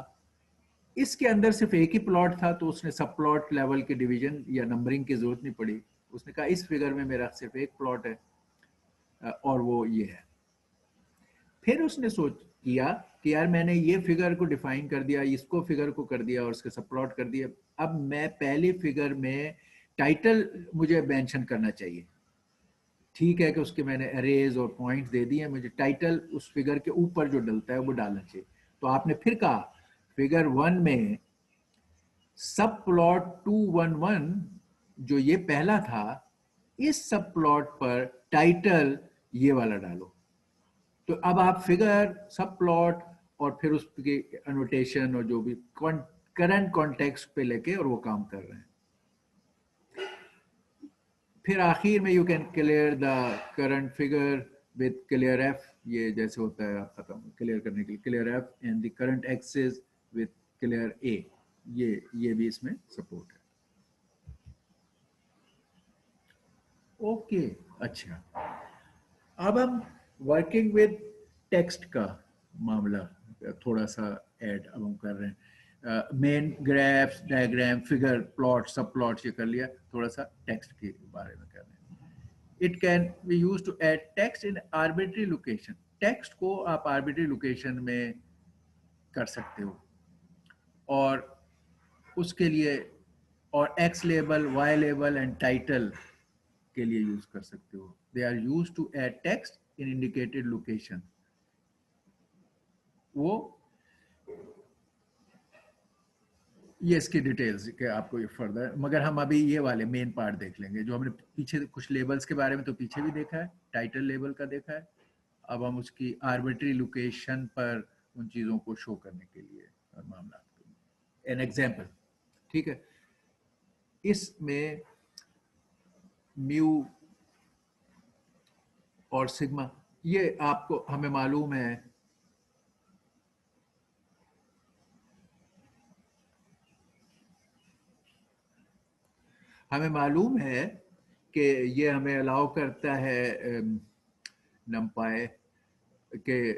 Speaker 1: इसके अंदर सिर्फ एक ही प्लॉट था, तो उसने सब प्लॉट लेवल के डिवीजन या नंबरिंग की जरूरत नहीं पड़ी। उसने कहा इस फिगर में मेरा सिर्फ एक प्लॉट है और वो ये है। फिर उसने सोच किया कि यार मैंने ये फिगर को डिफाइन कर दिया, इसको फिगर को कर दिया और उसके सब प्लॉट कर दिया। अब मैं पहली फिगर में टाइटल मुझे मेंशन करना चाहिए। ठीक है कि उसके मैंने अरेज और पॉइंट्स दे दिए, मुझे टाइटल उस फिगर के ऊपर जो डलता है वो डालना चाहिए। तो आपने फिर कहा फिगर 1 में सब प्लॉट 211 जो ये पहला था, इस सब प्लॉट पर टाइटल ये वाला डालो। तो अब आप फिगर, सब प्लॉट और फिर उसके एनोटेशन और जो भी करंट कॉन्टेक्स्ट पे लेके और वो काम कर रहे हैं। फिर आखिर में you can clear the current figure with clear F, ये जैसे होता है खत्म क्लियर करने के लिए clear F, and the current axis with clear A, ये भी इसमें सपोर्ट है। ओके अच्छा, अब हम वर्किंग विद टेक्स्ट का मामला थोड़ा सा ऐड अब हम कर रहे हैं। Main graphs, diagram, figure, plot, सब प्लॉट्स ये कर लिया, थोड़ा सा टेक्स्ट के बारे में कर रहे हैं। It can be use to add text in arbitrary location. Text को आप आर्बिट्री लोकेशन में कर सकते हो, और उसके लिए और x label, y label and title के लिए यूज कर सकते हो। They are use to add text in indicated location. वो ये इसकी डिटेल्स के आपको ये फर्दर, मगर हम अभी ये वाले मेन पार्ट देख लेंगे। जो हमने पीछे कुछ लेबल्स के बारे में तो पीछे भी देखा है, टाइटल लेबल का देखा है। अब हम उसकी आर्बिट्री लोकेशन पर उन चीज़ों को शो करने के लिए और मामला। एन एग्जाम्पल, ठीक है, इसमें म्यू और सिग्मा, ये आपको हमें मालूम है कि ये हमें अलाउ करता है नमपाई के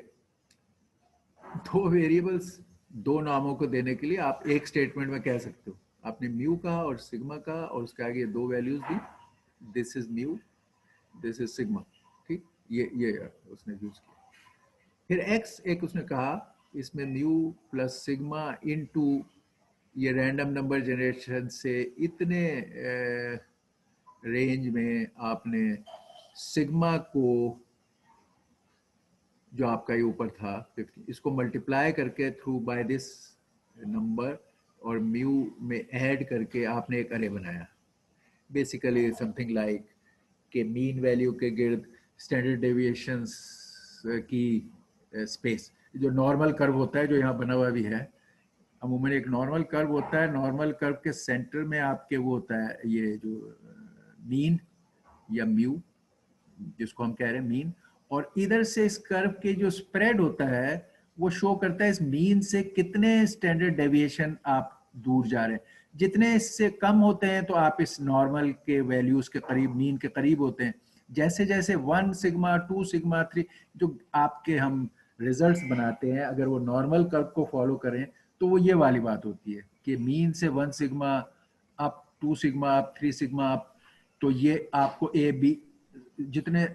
Speaker 1: दो वेरिएबल्स, दो नामों को देने के लिए आप एक स्टेटमेंट में कह सकते हो। आपने म्यू कहा और सिग्मा का, और उसके आगे दो values the, this is mu, this is sigma, ठीक, ये उसने यूज किया। फिर एक्स एक उसने कहा, इसमें म्यू प्लस सिग्मा इनटू ये रैंडम नंबर जनरेशन से इतने रेंज में आपने सिग्मा को, जो आपका ये ऊपर था 50, इसको मल्टीप्लाई करके थ्रू बाय दिस नंबर और म्यू में ऐड करके आपने एक अरे बनाया, बेसिकली समथिंग लाइक के मीन वैल्यू के गिर्द स्टैंडर्ड डेविएशंस की स्पेस, जो नॉर्मल कर्व होता है जो यहाँ बना हुआ भी है, अमूमन एक नॉर्मल कर्व होता है, नॉर्मल कर्व के सेंटर में आपके वो होता है ये जो मीन या म्यू जिसको हम कह रहे हैं मीन, और इधर से इस कर्व के जो स्प्रेड होता है वो शो करता है इस मीन से कितने स्टैंडर्ड डेविएशन आप दूर जा रहे हैं। जितने इससे कम होते हैं तो आप इस नॉर्मल के वैल्यूज के करीब, मीन के करीब होते हैं। जैसे जैसे 1 सिग्मा 2 सिग्मा 3 जो आपके हम रिजल्ट्स बनाते हैं, अगर वो नॉर्मल कर्व को फॉलो करें तो वो ये वाली बात होती है कि मीन से 1 sigma up, 2 sigma up, 3 sigma up, तो ये आपको ए बी जितने,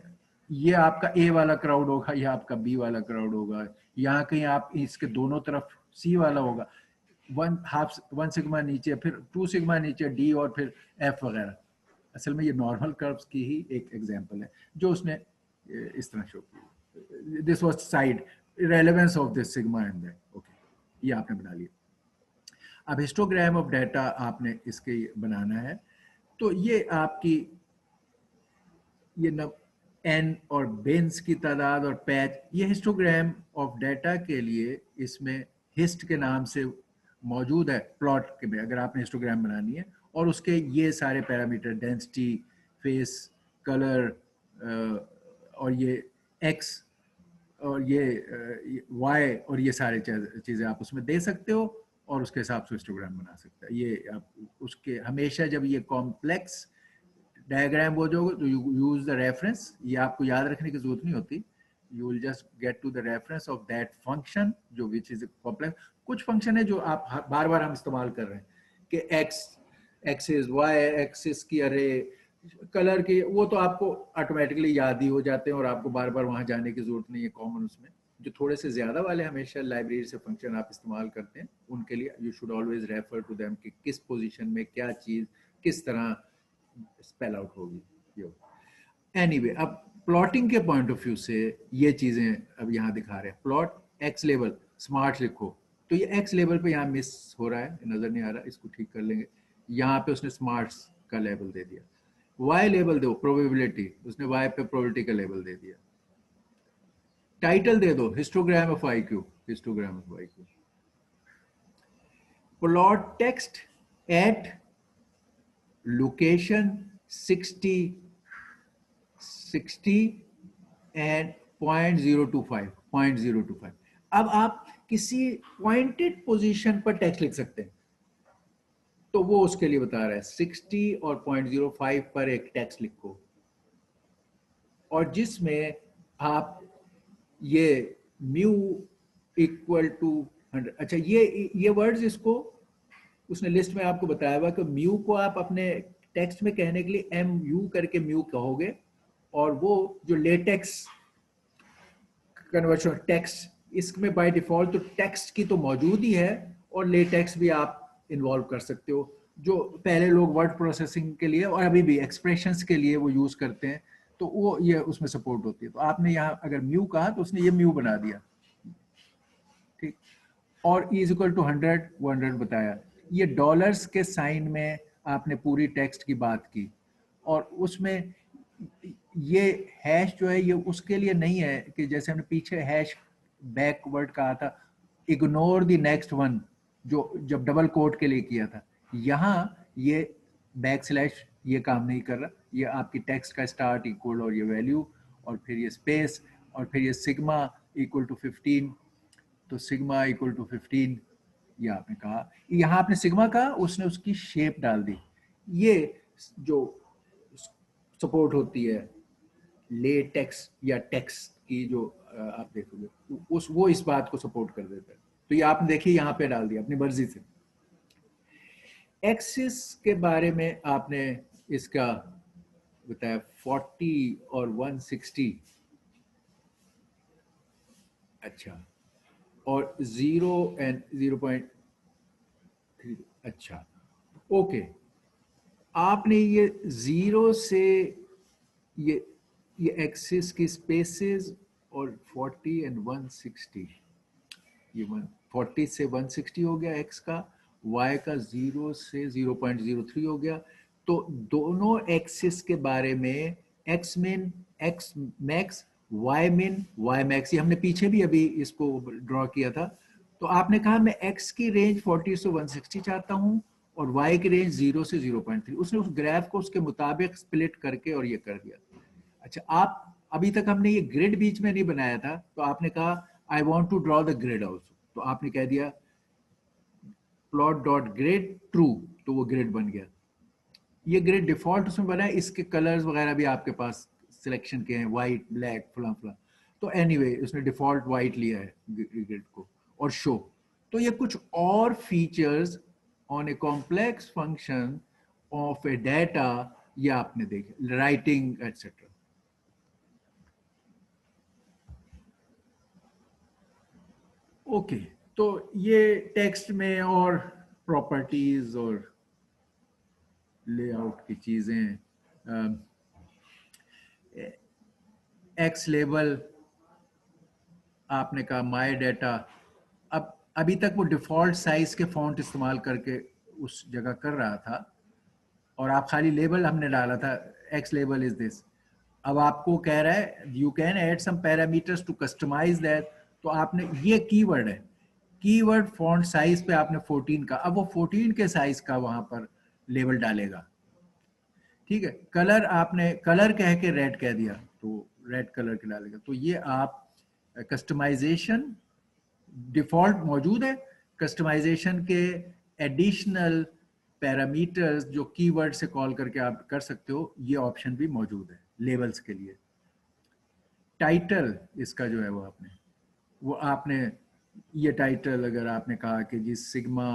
Speaker 1: ये आपका ए वाला क्राउड होगा, ये आपका बी वाला क्राउड होगा, यहाँ कहीं आप इसके दोनों तरफ सी वाला होगा, 1 सिग्मा नीचे, फिर 2 सिग्मा नीचे डी, और फिर एफ वगैरह। असल में ये नॉर्मल कर्व्स की ही एक एग्जांपल है जो उसने इस तरह शो की। This was side relevance of this sigma and that. Okay, ये आपने बना लिया। अब हिस्टोग्राम ऑफ डाटा आपने इसके बनाना है, तो ये आपकी ये न एन और बेंस की तादाद और पैच, ये हिस्टोग्राम ऑफ डाटा के लिए इसमें हिस्ट के नाम से मौजूद है प्लॉट के में, अगर आपने हिस्टोग्राम बनानी है, और उसके ये सारे पैरामीटर डेंसिटी, फेस, कलर और ये एक्स और ये वाई और ये सारे चीज़ें आप उसमें दे सकते हो और उसके हिसाब से हिस्टोग्राम बना सकते हैं। ये आप उसके हमेशा जब ये कॉम्प्लेक्स डायग्राम हो जाओगे तो यूज द रेफरेंस, ये आपको याद रखने की जरूरत नहीं होती, you will just get to the reference of that function जो विच इज कॉम्प्लेक्स। कुछ फंक्शन है जो आप बार बार हम इस्तेमाल कर रहे हैं कि एक्सिस वाई एक्सिस की अरे कलर की, वो तो आपको ऑटोमेटिकली याद ही हो जाते हैं और आपको बार बार वहां जाने की जरूरत नहीं है कॉमन उसमें। जो थोड़े से ज्यादा वाले हमेशा लाइब्रेरी से फंक्शन आप इस्तेमाल करते हैं उनके लिए you should always refer to them कि किस पोजीशन में क्या चीज किस तरह स्पेल आउट होगी। एनीवे, अब प्लॉटिंग के पॉइंट ऑफ व्यू से ये चीजें अब यहाँ दिखा रहे हैं। प्लॉट एक्स लेवल स्मार्ट लिखो, तो ये एक्स लेवल पे यहाँ मिस हो रहा है, नजर नहीं आ रहा, इसको ठीक कर लेंगे। यहाँ पे उसने स्मार्ट्स का लेवल दे दिया। वाई लेवल दो प्रोबेबिलिटी, उसने वाई पे प्रोबेबिलिटी का लेवल दे दिया। टाइटल दे दो histogram of IQ, histogram of IQ. Plot text at location 60 and 0.025। अब आप किसी पॉइंटेड पोजीशन पर टेक्स्ट लिख सकते हैं, तो वो उसके लिए बता रहा है 60 और 0.05 पर एक टेक्स्ट लिखो, और जिसमें आप ये म्यू इक्वल टू 100। अच्छा, ये वर्ड्स इसको उसने लिस्ट में आपको बताया हुआ कि म्यू को आप अपने टेक्स्ट में कहने के लिए एम यू करके म्यू कहोगे, और वो जो लेटेक्स कन्वर्शन टेक्स्ट, इसमें बाय डिफॉल्ट तो टेक्स्ट की तो मौजूद ही है और लेटेक्स भी आप इन्वॉल्व कर सकते हो, जो पहले लोग वर्ड प्रोसेसिंग के लिए और अभी भी एक्सप्रेशंस के लिए वो यूज करते हैं, तो वो ये उसमें सपोर्ट होती है। तो आपने यहाँ अगर म्यू कहा तो उसने ये म्यू बना दिया, ठीक, और इज इक्वल टू 100 100 बताया। ये डॉलर्स के साइन में आपने पूरी टेक्स्ट की बात की, और उसमें ये हैश जो है ये उसके लिए नहीं है कि जैसे हमने पीछे हैश बैकवर्ड कहा था, इग्नोर द नेक्स्ट वन, जो जब डबल कोट के लिए किया था, यहाँ ये बैक स्लैश ये काम नहीं कर रहा, ये आपकी टेक्स्ट का स्टार्ट इक्वल और ये वैल्यू और फिर ये स्पेस और फिर ये सिग्मा इक्वल टू 15, तो सिग्मा इक्वल टू 15 ये आपने कहा, यहाँ आपने सिग्मा कहा, उसने उसकी शेप डाल दी। ये जो सपोर्ट होती है लेटेक्स या टेक्स्ट की जो आप देखोगे उस वो इस बात को सपोर्ट कर देता है, तो ये आपने देखिए यहाँ पे डाल दिया अपनी मर्जी से। एक्सिस के बारे में आपने इसका बताया 40 और 160, अच्छा, और 0 एंड 0.3, अच्छा, ओके। आपने ये 0 से ये एक्सिस की स्पेसेस और 40 एंड 160, ये 40 से 160 हो गया एक्स का, y का 0 से 0.03 हो गया। तो दोनों एक्सिस के बारे में x min, x max, y min, y max, ये हमने पीछे भी अभी इसको ड्रॉ किया था। तो आपने कहा मैं x की रेंज 40 से 160 चाहता हूँ और y की रेंज 0 से 0.3। उसने उस ग्राफ को उसके मुताबिक स्प्लिट करके और ये कर दिया। अच्छा, आप अभी तक हमने ये ग्रिड बीच में नहीं बनाया था, तो आपने कहा I want to draw the grid also, तो आपने कह दिया प्लॉट डॉट ग्रिड ट्रू, तो वो ग्रिड बन गया। ये ग्रिड डिफॉल्ट उसमें बना है, इसके कलर्स वगैरह भी आपके पास सिलेक्शन के हैं, वाइट, ब्लैक, फला फला। तो एनीवे उसने डिफॉल्ट वाइट लिया है ग्रिड को, और शो। तो ये कुछ और features on a complex function of A data, ये आपने देखे, राइटिंग एटसेट्रा। ओके, तो ये टेक्स्ट में और प्रॉपर्टीज और लेआउट की चीजें, एक्स लेबल आपने कहा माय डाटा। अब अभी तक वो डिफॉल्ट साइज के फॉन्ट इस्तेमाल करके उस जगह कर रहा था और आप खाली लेबल हमने डाला था, एक्स लेबल इज दिस। अब आपको कह रहा है you can add some parameters to customize that. तो आपने, ये कीवर्ड है, कीवर्ड फॉन्ट साइज पे आपने 14 का, अब वो 14 के साइज का वहां पर लेबल डालेगा। ठीक है, कलर आपने कलर कह के रेड कह दिया तो रेड कलर के डालेगा। तो ये आप कस्टमाइजेशन डिफॉल्ट मौजूद है, कस्टमाइजेशन के एडिशनल पैरामीटर्स जो कीवर्ड से कॉल करके आप कर सकते हो, ये ऑप्शन भी मौजूद है लेबल्स के लिए। टाइटल इसका जो है वो आपने ये टाइटल अगर आपने कहा कि G sigma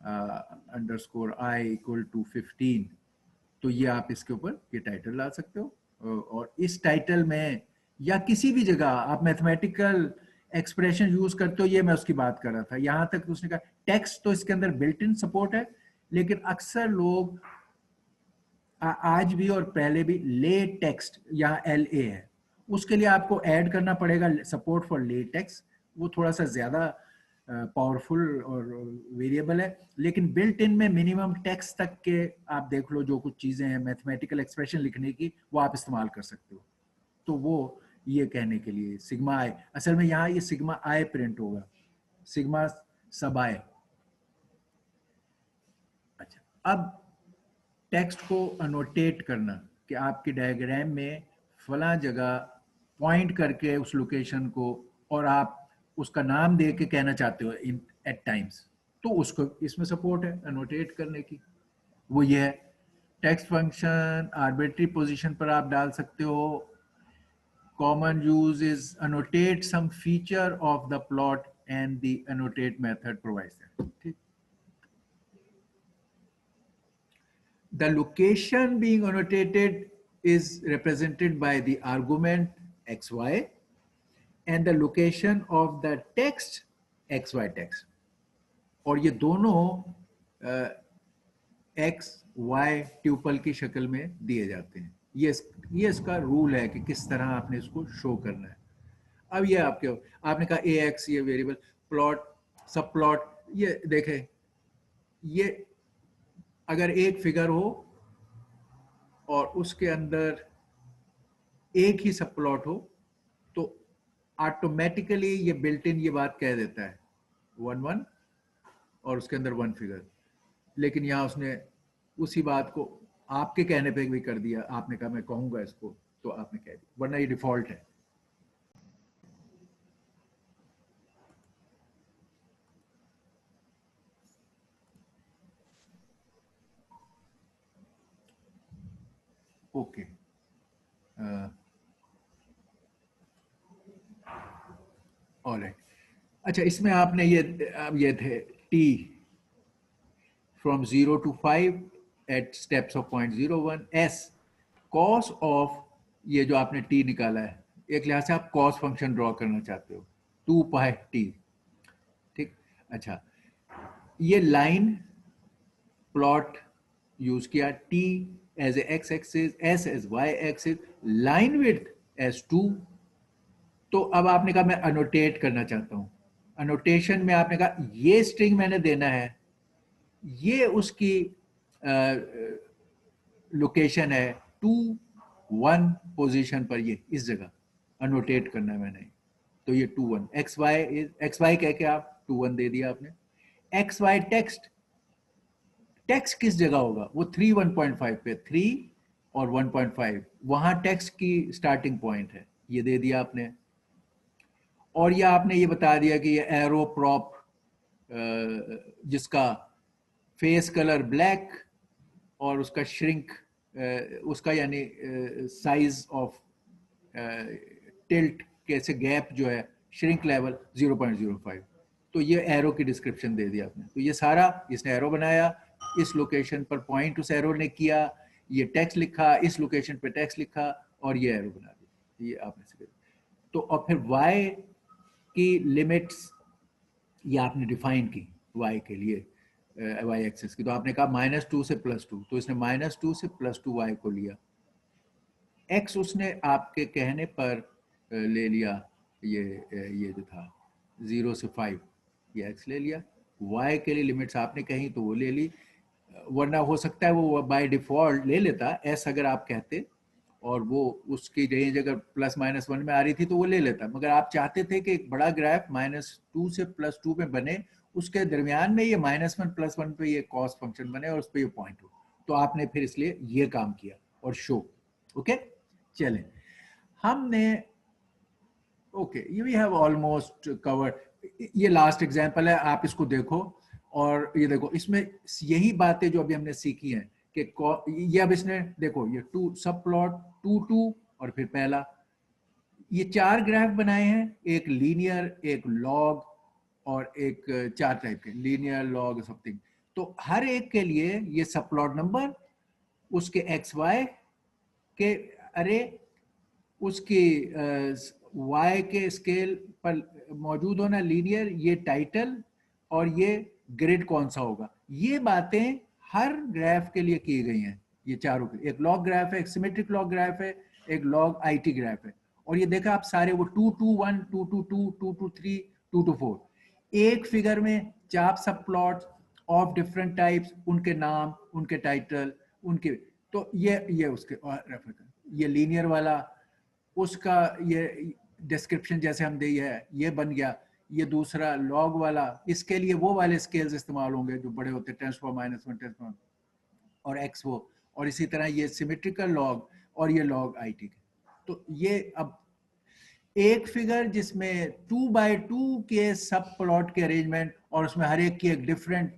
Speaker 1: underscore I equal to 15, तो ये आप इसके ऊपर ये टाइटल ला सकते हो। और इस टाइटल में या किसी भी जगह आप मैथमेटिकल एक्सप्रेशन यूज करते हो, ये मैं उसकी बात कर रहा था। यहां तक उसने कहा टेक्स्ट तो इसके अंदर बिल्ट इन सपोर्ट है, लेकिन अक्सर लोग आज भी और पहले भी ले टेक्स्ट, यहाँ LA है, उसके लिए आपको ऐड करना पड़ेगा सपोर्ट फॉर ले टेक्स्ट। वो थोड़ा सा ज्यादा पावरफुल और वेरिएबल है, लेकिन बिल्ट इन में मिनिमम टेक्स्ट तक के आप देख लो, जो कुछ चीजें हैं मैथमेटिकल एक्सप्रेशन लिखने की, वो आप इस्तेमाल कर सकते हो। तो वो ये कहने के लिए सिग्मा आई, असल में यहाँ ये सिग्मा आई प्रिंट होगा, सिग्मा सब आई। अच्छा, अब टेक्स्ट को अनोटेट करना कि आपके डायग्राम में फला जगह पॉइंट करके उस लोकेशन को, और आप उसका नाम दे के कहना चाहते हो इन एट टाइम्स, तो उसको इसमें सपोर्ट है अनोटेट करने की। वो ये है, टेक्स्ट फंक्शन आर्बिट्री पोजीशन पर आप डाल सकते हो। Common use is annotate some feature of the plot and the annotate method provides that. ठीक? The location being annotated is represented by the argument xy and the location of the text xy text. और ये दोनों x y ट्यूपल की शक्ल में दिए जाते हैं। ये इसका रूल है कि किस तरह आपने इसको शो करना है। अब ये आपने कहा ax, ये वेरिएबल, प्लॉट, सब प्लॉट, ये देखें, ये अगर एक फिगर हो और उसके अंदर एक ही सब प्लॉट हो, तो ऑटोमेटिकली ये बिल्ट इन ये बात कह देता है 1 1 और उसके अंदर 1 फिगर। लेकिन यहाँ उसने उसी बात को आपके कहने पे भी कर दिया, आपने कहा मैं कहूंगा इसको, तो आपने कह दिया, वरना ये डिफॉल्ट है। Okay, alright. अच्छा, इसमें आपने ये थे t from 0 to 5 at steps of 0.01 s cos of, ये जो आपने t निकाला है, एक लिहाज से आप cos फंक्शन ड्रॉ करना चाहते हो 2 pi t। ठीक, अच्छा, ये लाइन प्लॉट यूज किया, t as a x axis, s as y axis, line width as 2। तो अब आपने कहा मैं अनोटेट करना चाहता हूं। अनोटेशन में आपने कहा ये स्ट्रिंग मैंने देना है ये उसकी लोकेशन है 2 1 पोजीशन पर, ये इस जगह अनोटेट करना है मैंने। तो ये 2 1 एक्स वाई कह के आप 2 1 दे दिया आपने। एक्स वाई टेक्स्ट किस जगह होगा? वो 3 1.5 पे, 3 और 1.5 वहां टेक्स्ट की स्टार्टिंग पॉइंट है, ये दे दिया आपने। और ये आपने ये बता दिया कि ये एरो प्रॉप जिसका फेस कलर ब्लैक और उसका श्रिंक उसका यानी साइज ऑफ टिल्ट कैसे गैप जो है श्रिंक लेवल 0.05। तो ये एरो की डिस्क्रिप्शन दे दिया आपने। तो ये सारा इसने एरो बनाया, इस लोकेशन पर पॉइंट उस एरो ने किया, ये टेक्स्ट लिखा, इस लोकेशन पे टेक्स्ट लिखा और ये एरो बना दिया, ये आपने से। तो और फिर y की लिमिट्स ये आपने डिफाइन की y के लिए, y एक्सिस की। तो आपने कहा -2 से +2, तो इसने -2 से +2 y को लिया। x उसने आपके कहने पर ले लिया, ये जो था 0 से 5, ये x ले लिया। y के लिए लिमिट्स आपने कही तो वो ले ली, वरना हो सकता है वो बाय डिफॉल्ट ले लेता s अगर आप कहते, और वो उसकी रेंज अगर +-1 में आ रही थी तो वो ले लेता। मगर आप चाहते थे कि एक बड़ा ग्राफ -2 से +2 में बने, उसके दरमियान में ये -1 +1 पे ये कॉस फंक्शन बने और उस पर ये पॉइंट हो। तो आपने फिर इसलिए ये काम किया और शो। ओके, चलें हमने okay, we have almost covered. ये लास्ट एग्जांपल है, आप इसको देखो और ये देखो इसमें यही बातें जो अभी हमने सीखी हैं कि ये अब इसने देखो ये 2 सब प्लॉट 2 2 और फिर पहला, ये 4 ग्राफ बनाए हैं, एक लीनियर, एक लॉग और एक 4 टाइप के लीनियर लॉग समथिंग। तो हर एक के लिए ये सब प्लॉट नंबर, उसके एक्स वाई के अरे उसकी y के स्केल पर मौजूद होना लीनियर, ये टाइटल और ये ग्रिड कौन सा होगा, ये बातें हर ग्राफ के लिए की गई हैं। ये चारों के, एक लॉग ग्राफ है, एक सिमेट्रिक लॉग ग्राफ है, एक लॉग आईटी ग्राफ है। और ये देखा आप सारे वो 2 2 1 2 2 2 2 2 3 2 2 4, एक फिगर में 4 सब प्लॉट्स ऑफ डिफरेंट टाइप्स, उनके नाम, उनके टाइटल, उनके। तो ये उसके रेफर कर, ये लीनियर वाला उसका ये डिस्क्रिप्शन जैसे हम दिए है, ये बन गया। ये दूसरा लॉग वाला, इसके लिए वो वाले स्केल्स इस्तेमाल होंगे जो बड़े होते हैं, 10⁻⁻1 10⁻, और x वो, और इसी तरह ये सिमेट्रिकल लॉग और ये लॉग आईटी के। तो ये अब एक फिगर जिसमें 2x2 के सब प्लॉट के अरेंजमेंट और उसमें हर एक की एक डिफरेंट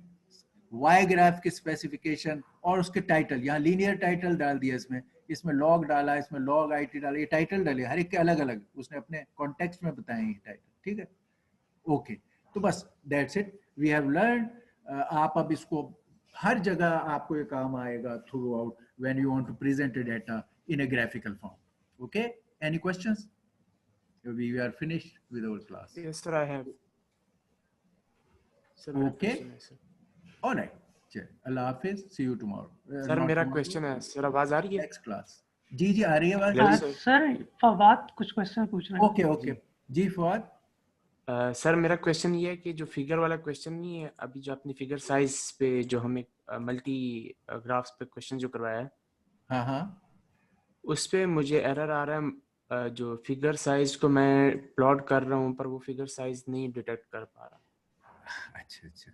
Speaker 1: वाई ग्राफ की स्पेसिफिकेशन और उसके टाइटल, यहाँ लीनियर टाइटल डाल दिया, इसमें लॉग डाला, इसमें लॉग आईटी डाला, ये टाइटल डाले, हर एक के अलग अलग उसने अपने कॉन्टेक्स्ट में बताए ये टाइटल। ठीक है, ओके, तो बस that's it, we have learn. आप अब इसको हर जगह आपको ये काम आएगा throughout when you want to present a data in a graphical form. Okay, any questions? We are finished with our class.
Speaker 5: Yes, sir, I have. Sir,
Speaker 1: Okay. All right. चल, अल्लाह हाफिज, see you tomorrow.
Speaker 5: सर मेरा क्वेश्चन है, सर आवाज आ रही है?
Speaker 1: Next class. जी जी आ रही है आवाज।
Speaker 5: Yes, sir.
Speaker 2: सर फवाद कुछ क्वेश्चन पूछ रहे हैं।
Speaker 1: ओके ओके जी फवाद।
Speaker 5: सर मेरा क्वेश्चन ये है कि जो फिगर वाला क्वेश्चन नहीं है, अभी जो आपने फिगर साइज पे जो हमें मल्टी ग्राफ्स पे क्वेश्चन जो करवाया है,
Speaker 1: हाँ हाँ,
Speaker 5: उस पे मुझे एरर आ रहा है। जो फिगर साइज को मैं प्लॉट कर रहा हूँ पर वो फिगर साइज नहीं डिटेक्ट कर पा रहा।
Speaker 1: अच्छा अच्छा।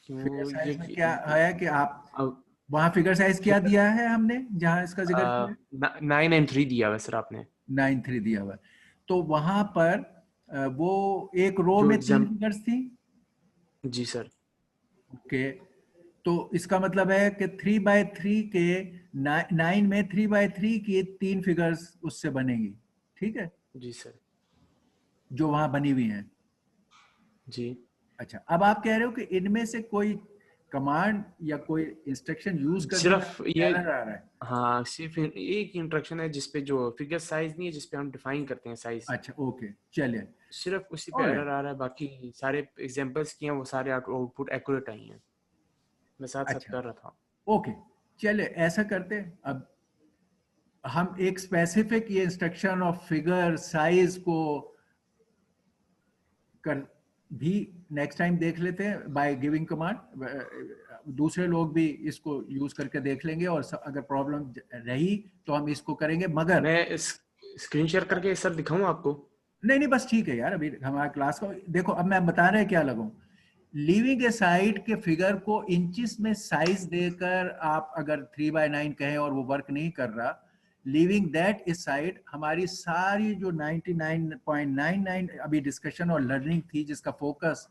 Speaker 5: क्यों
Speaker 1: फिगर साइज
Speaker 5: ये
Speaker 1: में क्या है कि आप
Speaker 5: अब
Speaker 1: वहाँ फिगर साइज क्या दिया है हमने जहाँ इसका जिक्र किया?
Speaker 5: 9 and 3 दिया हुआ सर आपने।
Speaker 1: 9 3 दिया हुआ है। तो वहाँ पर वो एक रो
Speaker 5: जो
Speaker 1: में 3 फिगर्स थी।
Speaker 5: जी सर।
Speaker 1: ओके, तो इसका मतलब है कि 3x3 के 9 में 3x3 की 3 फिगर्स उससे बनेंगी। ठीक है
Speaker 5: जी सर।
Speaker 1: जो वहां बनी हुई हैं।
Speaker 5: जी
Speaker 1: अच्छा, अब आप कह रहे हो कि इनमें से कोई कमांड या कोई इंस्ट्रक्शन यूज करके
Speaker 5: सिर्फ ये
Speaker 1: एरर आ रहा है?
Speaker 5: हाँ, सिर्फ एक इंस्ट्रक्शन है जिसपे जो फिगर साइज नहीं है, जिसपे हम डिफाइन करते हैं साइज,
Speaker 1: अच्छा ओके, चलिए,
Speaker 5: सिर्फ उसी पे एरर आ रहा है। बाकी सारे एग्जांपल्स किए हैं वो सारे आउटपुट एक्यूरेट आई हैं। मैं साथ साथ
Speaker 1: अच्छा
Speaker 5: कर रहा था।
Speaker 1: ओके, चलिए ऐसा करते हैं, अब हम एक स्पेसिफिक ये इंस्ट्रक्शन ऑफ फिगर साइज को कर भी नेक्स्ट टाइम देख लेते हैं बाय गिविंग कमांड, दूसरे लोग भी इसको यूज करके देख लेंगे और अगर प्रॉब्लम रही तो हम इसको करेंगे। मगर
Speaker 5: मैं स्क्रीन शेयर करके सर दिखाऊं आपको?
Speaker 1: नहीं बस ठीक है यार, अभी हमारा क्लास को देखो। अब मैं बता रहे क्या लगूं, लीविंग ए साइड के फिगर को इंचिस में साइज देकर आप अगर 3/9 कहें और वो वर्क नहीं कर रहा, लीविंग दैट ए साइड, हमारी सारी जो 99.99 अभी डिस्कशन और लर्निंग थी जिसका फोकस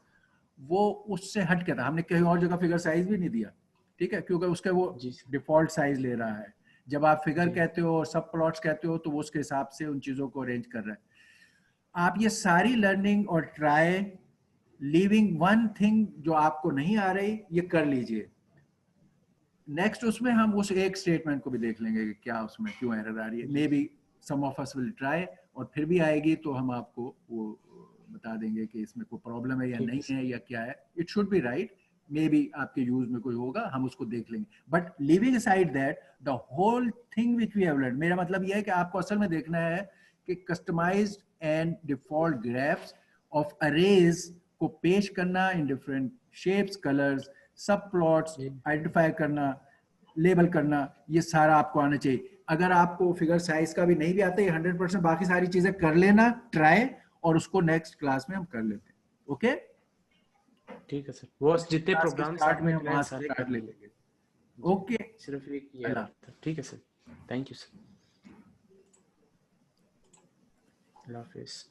Speaker 1: वो उससे हट के था। हमने कहीं और जगह फिगर साइज भी नहीं दिया, ठीक है, क्योंकि उसका वो डिफॉल्ट साइज ले रहा है। जब आप फिगर कहते हो और सब प्लॉट्स कहते हो तो वो उसके हिसाब से उन चीजों को अरेंज कर रहा है। आप ये सारी लर्निंग और ट्राई लीविंग वन थिंग जो आपको नहीं आ रही ये कर लीजिए। नेक्स्ट उसमें हम उस एक स्टेटमेंट को भी देख लेंगे कि क्या उसमें क्यों एरर आ रही है। Maybe some of us will try, और फिर भी आएगी तो हम आपको वो बता देंगे कि इसमें कोई प्रॉब्लम है या नहीं है या क्या है। It should be right, maybe आपके यूज में कोई होगा, हम उसको देख लेंगे। But leaving aside that the whole thing which we have learn, मेरा मतलब यह है कि आपको असल में देखना है कि customized and default graphs of arrays को पेश करना in different shapes, colours, subplots identify करना, लेबल करना, ये सारा आपको आना चाहिए। अगर आपको फिगर साइज का भी नहीं भी आता, ये 100%, बाकी सारी चीजें कर लेना ट्राई, और उसको नेक्स्ट क्लास में हम कर लेते हैं। ओके,
Speaker 5: ठीक है सर, वो जितने प्रोग्राम्स
Speaker 1: स्टार्ट में हम वहां से स्टार्ट ले लेंगे। ओके,
Speaker 5: सिर्फ एक ये था। ठीक है सर, थैंक यू सर, अल्लाह हाफिज़।